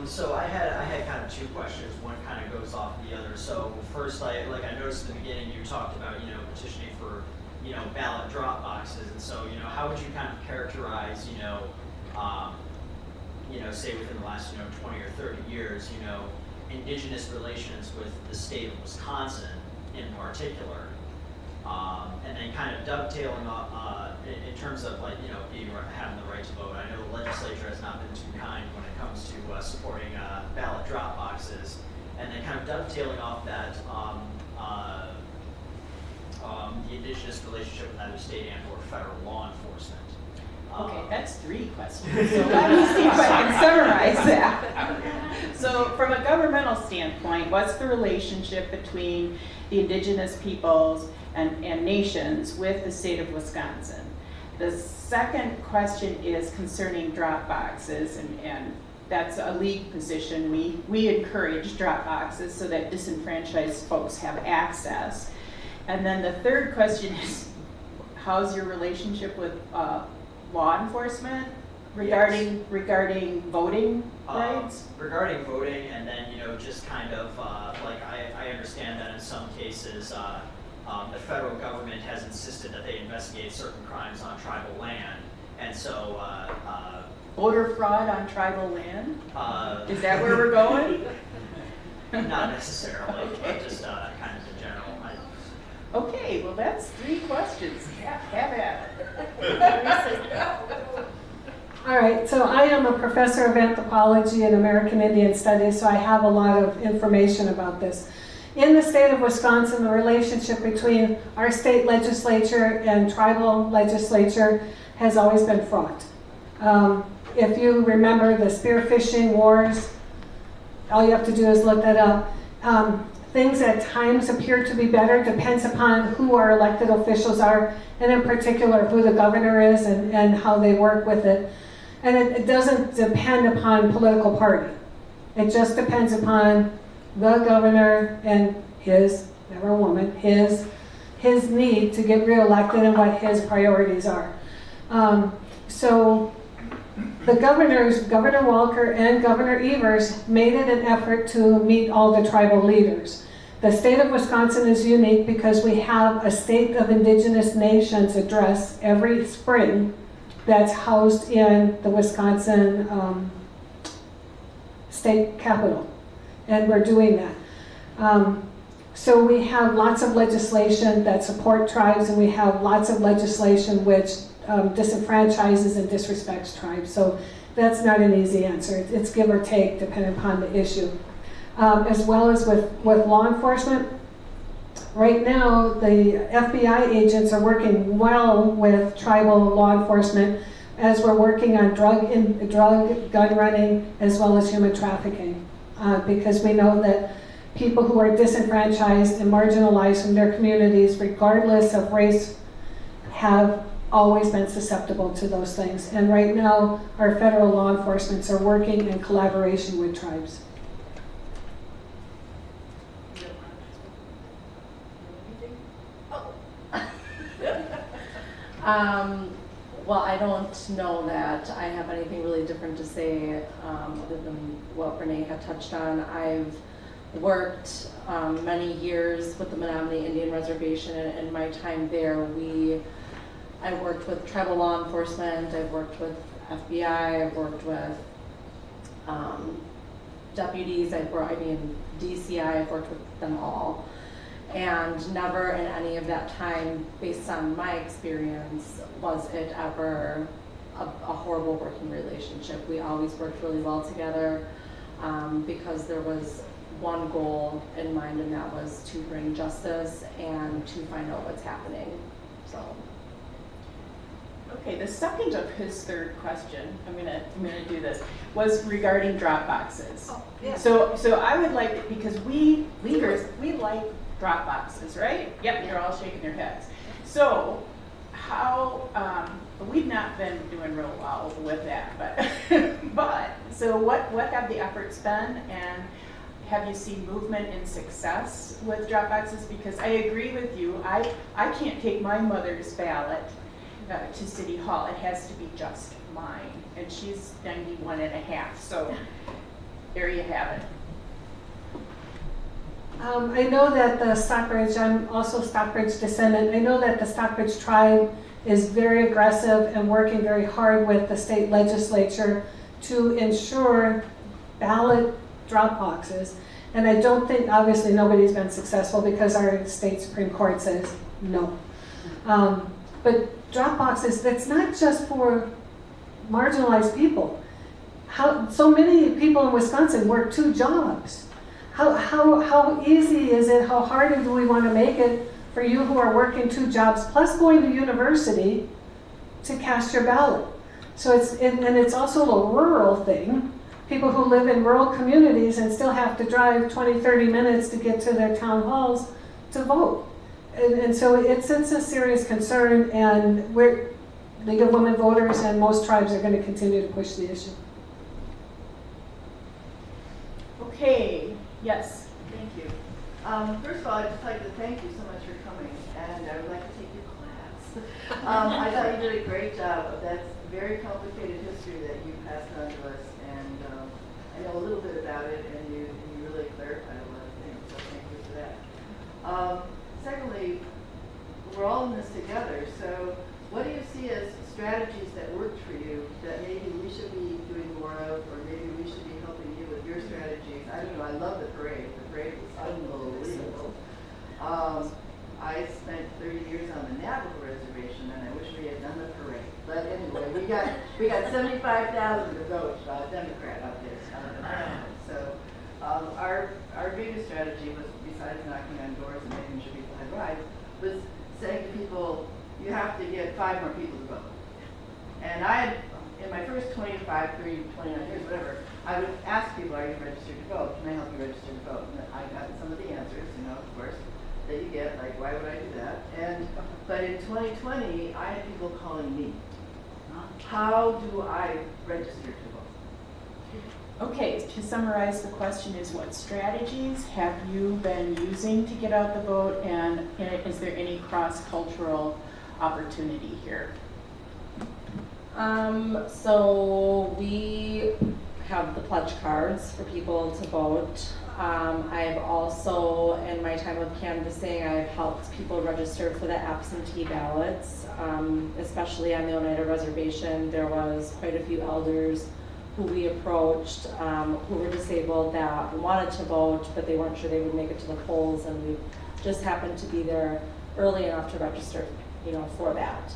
So I had kind of 2 questions. One kind of goes off the other. So first, I noticed at the beginning you talked about, petitioning for, ballot drop boxes. And so, how would you kind of characterize, say within the last, 20 or 30 years, Indigenous relations with the state of Wisconsin in particular, and then kind of dovetailing in terms of having the right to vote. I know the legislature has not been too kind when it comes to supporting ballot drop boxes, and then kind of dovetailing off that the Indigenous relationship with either state and or federal law enforcement. Okay, that's 3 questions. So let me see if I can summarize that. So from a governmental standpoint, what's the relationship between the Indigenous peoples and nations with the state of Wisconsin? The second question is concerning drop boxes, and that's a league position. We encourage drop boxes so that disenfranchised folks have access. And then the third question is, how's your relationship with law enforcement regarding voting rights? Regarding voting, and then, you know, just kind of, like, I understand that in some cases, the federal government has insisted that they investigate certain crimes on tribal land, and so, Voter fraud on tribal land? Is that where we're going? not necessarily, but just kind of in general. Okay, well, that's 3 questions. Have at it. All right, so I am a professor of anthropology and American Indian Studies, so I have a lot of information about this. In the state of Wisconsin, the relationship between our state legislature and tribal legislature has always been fraught. If you remember the spearfishing wars, all you have to do is look that up. Things at times appear to be better, depends upon who our elected officials are, and in particular who the governor is and how they work with it. And it doesn't depend upon political party. It just depends upon the governor and his, never a woman, his need to get reelected and what his priorities are. So the governors, Governor Walker and Governor Evers, made it an effort to meet all the tribal leaders. The state of Wisconsin is unique because we have a State of Indigenous Nations address every spring that's housed in the Wisconsin state capitol, and we're doing that. So we have lots of legislation that support tribes, and we have lots of legislation which disenfranchises and disrespects tribes. So that's not an easy answer. It's give or take depending upon the issue. As well as with law enforcement. Right now, the FBI agents are working well with tribal law enforcement as we're working on drug, gun running, as well as human trafficking. Because we know that people who are disenfranchised and marginalized from their communities, regardless of race, have always been susceptible to those things. And right now, our federal law enforcements are working in collaboration with tribes. Well, I don't know that I have anything really different to say other than what Renee had touched on. I've worked many years with the Menominee Indian Reservation, and in my time there, I worked with tribal law enforcement, I've worked with FBI, I've worked with deputies, DCI, I've worked with them all. And never in any of that time, based on my experience, was it ever a horrible working relationship. We always worked really well together because there was one goal in mind, and that was to bring justice and to find out what's happening. So. Okay, the second of his 3rd question, I'm gonna do this, was regarding drop boxes. Oh, yeah. So I would like, because we leaders, we like drop boxes, right? Yep, you're all shaking your heads. So how, we've not been doing real well with that, but so what have the efforts been, and have you seen movement and success with drop boxes? Because I agree with you, I can't take my mother's ballot to City Hall. It has to be just mine, and she's 91 and a half, so there you have it. I know that the Stockbridge, I'm also Stockbridge descendant, I know that the Stockbridge tribe is very aggressive and working very hard with the state legislature to ensure ballot drop boxes. And I don't think, obviously nobody's been successful because our state Supreme Court says no. But drop boxes, that's not just for marginalized people. So many people in Wisconsin work 2 jobs. How easy is it, how hard do we want to make it for you who are working 2 jobs plus going to university to cast your ballot? So it's also a rural thing. People who live in rural communities and still have to drive 20, 30 minutes to get to their town halls to vote. And so it's a serious concern, and League of Women Voters and most tribes are going to continue to push the issue. Okay, yes. Thank you. First of all, I'd just like to thank you so much for coming, and I would like to take your class. I thought you did a great job of that very complicated history that you passed on to us, and I know a little bit about it, and you really clarified a lot of things, so thank you for that. Secondly, we're all in this together, so what do you see as strategies that worked for you that maybe we should be doing more of, or maybe we should be helping you with your strategies? I don't know, I love the parade. The parade was unbelievable. I spent 30 years on the Navajo reservation, and I wish we had done the parade. But anyway, we got 75,000 to vote Democrat out there. So our biggest strategy was, besides knocking on doors and making sure people had rides, was saying to people, you have to get 5 more people to vote. And I had, in my first 25, 30, 29 years, whatever, I would ask people, are you registered to vote? Can I help you register to vote? And I got some of the answers, of course, that you get, like, why would I do that? But in 2020, I had people calling me. How do I register to vote? Okay, to summarize, the question is, what strategies have you been using to get out the vote, and is there any cross-cultural opportunity here? So we have the pledge cards for people to vote. I've also, in my time of canvassing, I've helped people register for the absentee ballots, especially on the Oneida Reservation. There was quite a few elders who we approached who were disabled that wanted to vote, but they weren't sure they would make it to the polls, and we just happened to be there early enough to register, for that.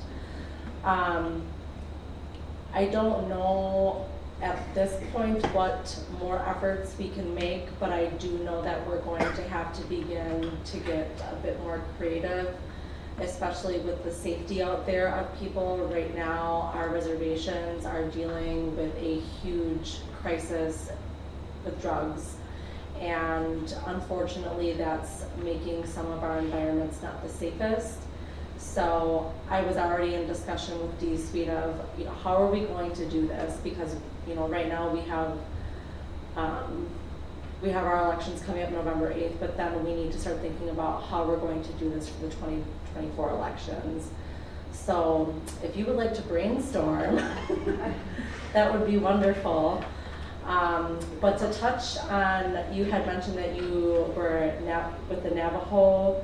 I don't know at this point what more efforts we can make, but I do know that we're going to have to begin to get a bit more creative, especially with the safety out there of people. Right now, our reservations are dealing with a huge crisis with drugs, and unfortunately that's making some of our environments not the safest. So I was already in discussion with D-Suite of, how are we going to do this? Because, right now we have our elections coming up November 8th, but then we need to start thinking about how we're going to do this for the 2024 elections. So if you would like to brainstorm, that would be wonderful. But to touch on, you had mentioned that you were with the Navajo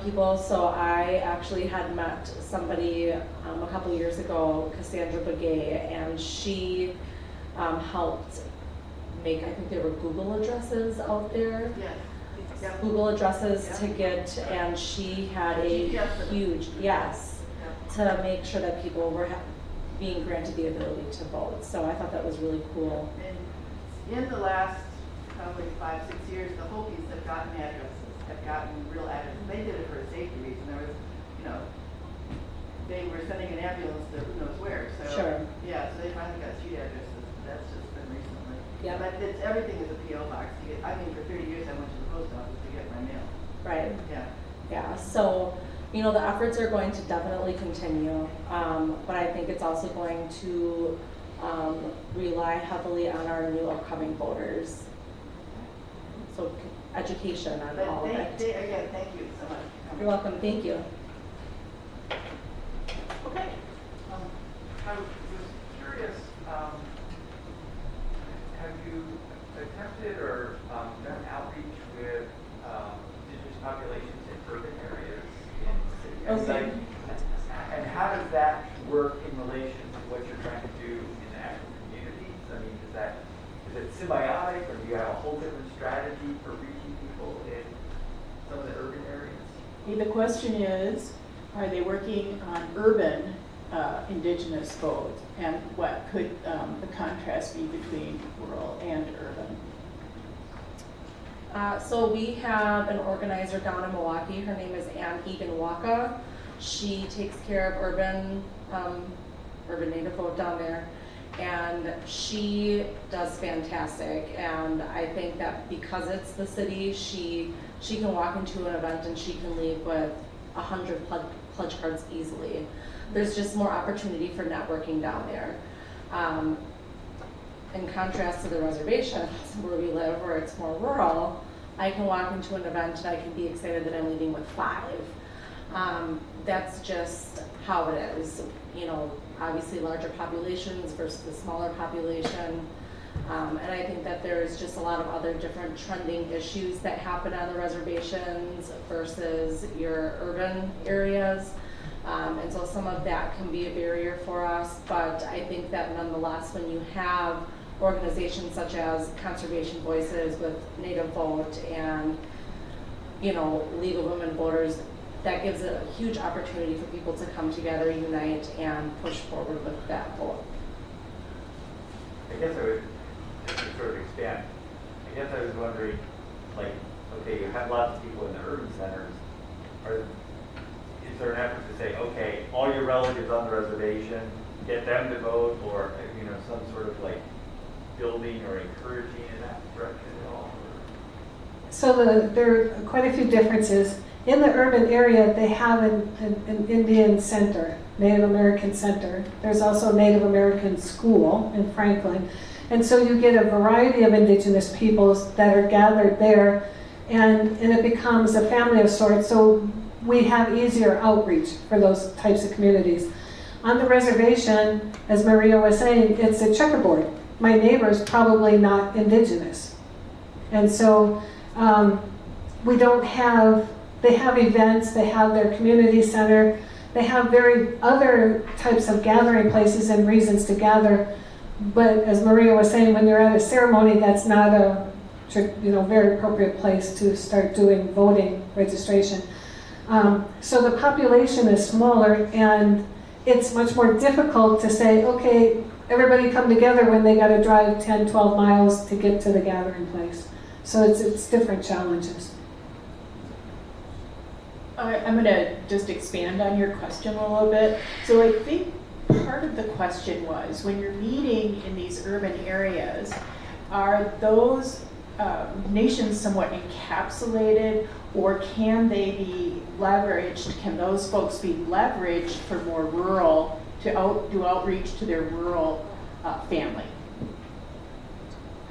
people, so I actually had met somebody a couple years ago, Cassandra Begay, and she helped make, I think there were Google addresses out there. Yes. Yep. Google addresses to get, and she had a huge, to make sure that people were being granted the ability to vote. So I thought that was really cool. And in the last probably 5-6 years, the Hokies have gotten addresses, have gotten real addresses. They did it for a safety reason. There was, they were sending an ambulance to who knows where. So sure. Yeah, so they finally got street addresses. That's just been recently. Yeah. But everything is a PO box. For 30 years I went to the post office to get my mail. Right. Yeah. Yeah. So, the efforts are going to definitely continue, but I think it's also going to rely heavily on our new upcoming voters. So education on all of it. Again, thank you so much. You're welcome. Thank you. Okay. I was curious, have you attempted or done outreach with indigenous populations in urban areas in cities? Okay. And how does that work in relation to what you're trying to do in the actual communities? I mean, is it symbiotic, or do you have a whole different strategy for reaching people in some of the urban areas? The question is, are they working on urban indigenous vote, and what could the contrast be between rural and urban? So we have an organizer down in Milwaukee. Her name is Ann Egan-Waka. She takes care of urban native folk down there, and she does fantastic. And I think that because it's the city, she can walk into an event and she can leave with 100 pledge cards easily. There's just more opportunity for networking down there. In contrast to the reservation where we live, where it's more rural, I can walk into an event and I can be excited that I'm leaving with 5. That's just how it is. You know, obviously larger populations versus the smaller population. And I think that there's just a lot of other different trending issues that happen on the reservations versus your urban areas. And so some of that can be a barrier for us, but I think that nonetheless, when you have organizations such as Conservation Voices with Native Vote and, you know, League of Women Voters, that gives a huge opportunity for people to come together, unite, and push forward with that vote. I guess I would just to sort of expand. I guess I was wondering, like, okay, you have lots of people in the urban centers. Is there an effort to say, okay, all your relatives on the reservation, get them to vote, or you know, some sort of like building or encouraging in that direction at all? So there are quite a few differences. In the urban area, they have an Indian center, Native American center. There's also a Native American school in Franklin. And so you get a variety of indigenous peoples that are gathered there, and it becomes a family of sorts. So we have easier outreach for those types of communities. On the reservation, as Maria was saying, it's a checkerboard. My neighbor's probably not indigenous. And so we don't have, they have events, they have their community center, they have very other types of gathering places and reasons to gather. But as Maria was saying, when you're at a ceremony, that's not a very appropriate place to start doing voting registration. So the population is smaller, and it's much more difficult to say, okay, everybody come together when they got to drive 10, 12 miles to get to the gathering place. So it's different challenges. I'm going to just expand on your question a little bit. So I think part of the question was, when you're meeting in these urban areas, are those nations somewhat encapsulated, or can they be leveraged? Can those folks be leveraged for more rural, to do outreach to their rural family?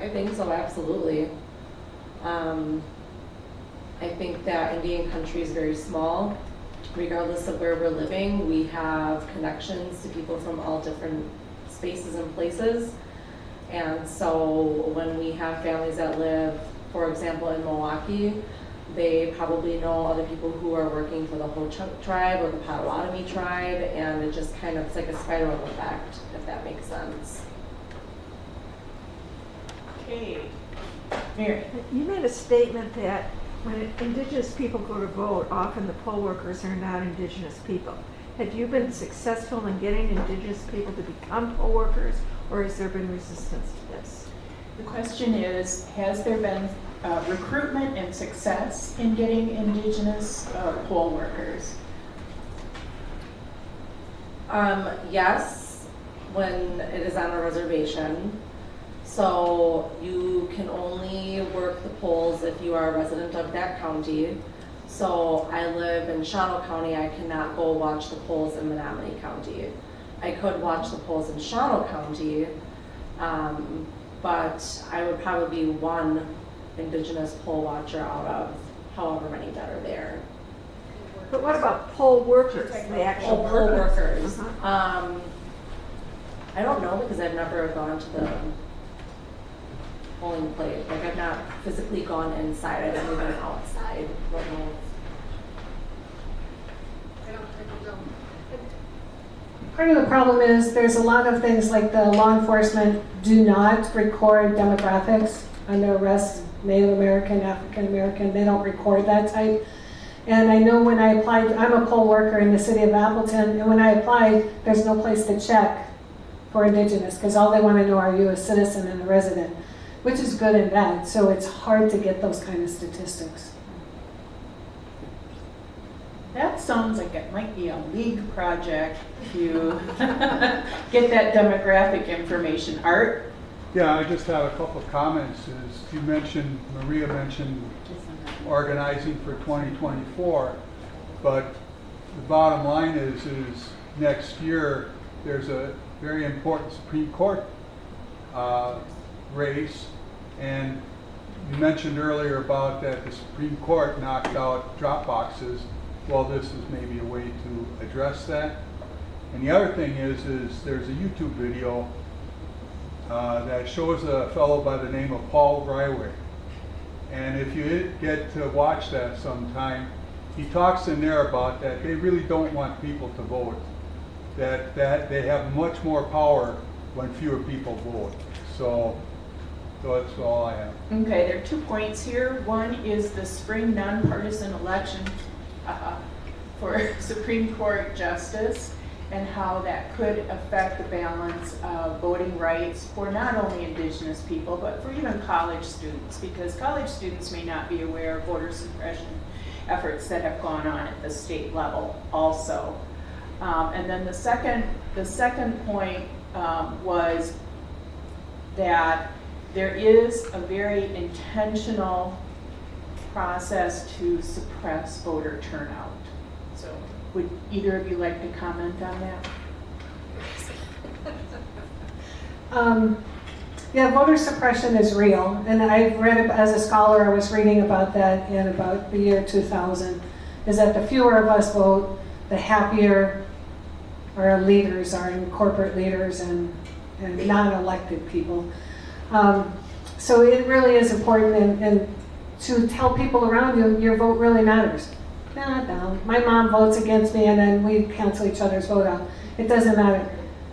I think so, absolutely. I think that Indian country is very small. Regardless of where we're living, we have connections to people from all different spaces and places. And so when we have families that live, for example, in Milwaukee, they probably know other people who are working for the Ho-Chunk tribe or the Potawatomi tribe, and it just kind of, it's like a spiral effect, if that makes sense. Okay. Mary. You made a statement that when Indigenous people go to vote, often the poll workers are not Indigenous people. Have you been successful in getting Indigenous people to become poll workers, or has there been resistance to this? The question is, has there been recruitment and success in getting Indigenous poll workers? Yes, when it is on a reservation. So you can only work the polls if you are a resident of that county. So I live in Shawano County, I cannot go watch the polls in Menominee County. I could watch the polls in Shawano County, but I would probably be one Indigenous poll watcher out of however many that are there. But what about poll workers, the actual poll workers? Uh-huh. I don't know, because I've never gone to the polling place. Like, I've not physically gone inside, I've only been outside. Part of the problem is there's a lot of things like the law enforcement do not record demographics on their arrests, Native American, African American, they don't record that type. And I know when I applied, I'm a poll worker in the city of Appleton, and when I applied, there's no place to check for Indigenous, because all they want to know are you a citizen and a resident, which is good and bad. So it's hard to get those kind of statistics. That sounds like it might be a league project to get that demographic information. Art? Yeah, I just have a couple of comments. As you mentioned, Maria mentioned organizing for 2024, but the bottom line is next year there's a very important Supreme Court race, and you mentioned earlier about that the Supreme Court knocked out drop boxes. well, this is maybe a way to address that. And the other thing is there's a YouTube video that shows a fellow by the name of Paul Gralewicz. And if you get to watch that sometime, he talks in there about that they really don't want people to vote. That they have much more power when fewer people vote. So that's all I have. Okay, there are 2 points here. One is the spring nonpartisan election for Supreme Court Justice and how that could affect the balance of voting rights for not only Indigenous people, but for even college students, because college students may not be aware of voter suppression efforts that have gone on at the state level also. And then the second point was that there is a very intentional process to suppress voter turnout. So would either of you like to comment on that? Yeah, voter suppression is real, and I've read, as a scholar, I was reading about that in about the year 2000, is that the fewer of us vote, the happier our leaders are, and corporate leaders and non-elected people. So it really is important, and to tell people around you, your vote really matters. No, my mom votes against me and then we cancel each other's vote out. It doesn't matter.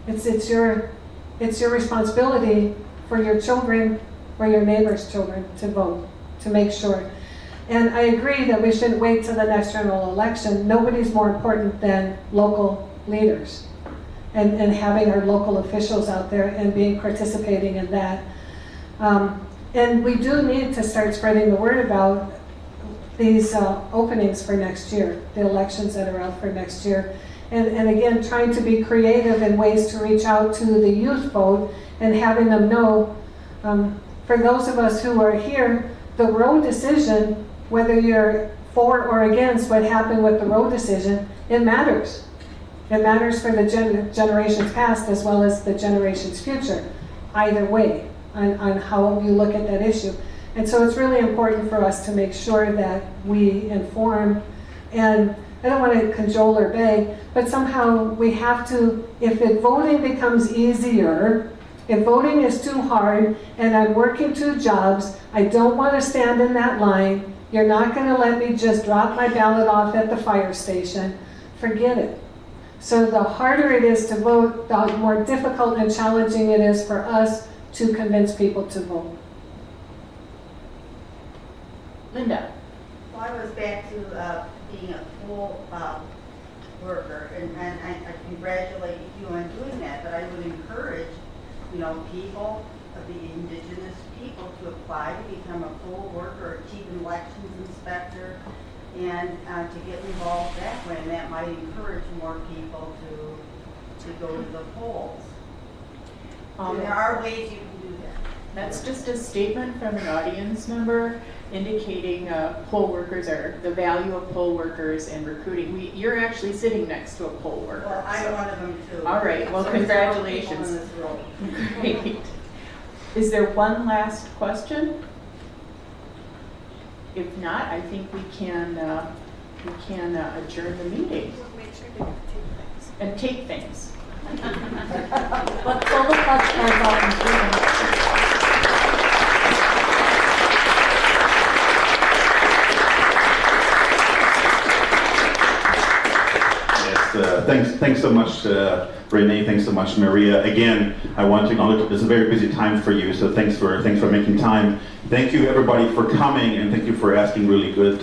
It's your responsibility for your children or your neighbor's children to vote, to make sure. And I agree that we shouldn't wait till the next general election. Nobody's more important than local leaders and having our local officials out there and participating in that. And we do need to start spreading the word about these openings for next year, the elections that are out for next year. And again, trying to be creative in ways to reach out to the youth vote and having them know, for those of us who are here, the Roe decision, whether you're for or against what happened with the Roe decision, it matters. It matters for the generations past as well as the generations future, either way, on how you look at that issue. And so it's really important for us to make sure that we inform, and I don't want to cajole or beg, but somehow we have to, if voting becomes easier, if voting is too hard and I'm working 2 jobs, I don't want to stand in that line, you're not going to let me just drop my ballot off at the fire station, forget it. So the harder it is to vote, the more difficult and challenging it is for us to convince people to vote. Linda. Well, I was back to being a full worker, and I congratulate you on doing that, but I would encourage, people, the Indigenous people, to apply to become a full worker or chief elections inspector, and to get involved that way, and that might encourage more people to go to the polls. There are ways you can do that. That's just a statement from an audience member indicating poll workers are the value of poll workers and recruiting. You're actually sitting next to a poll worker. Well, I'm one of them too. All right, well, so congratulations. Great. Is there one last question? If not, I think we can adjourn the meeting. Make sure to and take things. But pull the plug cards out and do them. Thanks so much, Renee. Thanks so much, Maria. Again, I want to acknowledge this is a very busy time for you, so thanks for making time. Thank you, everybody, for coming, and thank you for asking really good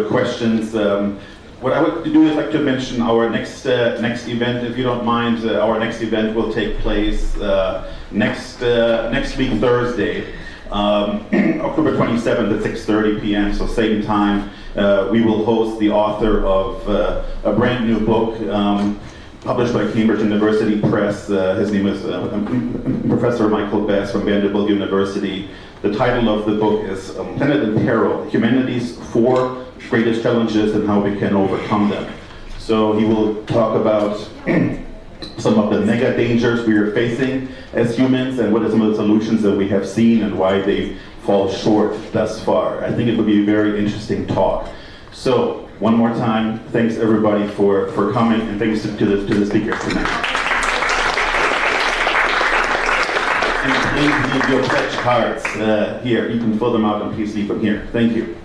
questions. What I would do is like to mention our next event, if you don't mind. Our next event will take place next week, Thursday, October 27th at 6:30 p.m. So same time. We will host the author of a brand new book published by Cambridge University Press. His name is Professor Michael Bass from Vanderbilt University. The title of the book is Planet in Peril: Humanity's 4 Greatest Challenges and How We Can Overcome Them. So he will talk about some of the mega dangers we are facing as humans and what are some of the solutions that we have seen and why they fall short thus far. I think it will be a very interesting talk. So One more time, thanks everybody for coming, and thanks to the speakers tonight. And please leave your pledge cards here. You can fill them out on PC from here. Thank you.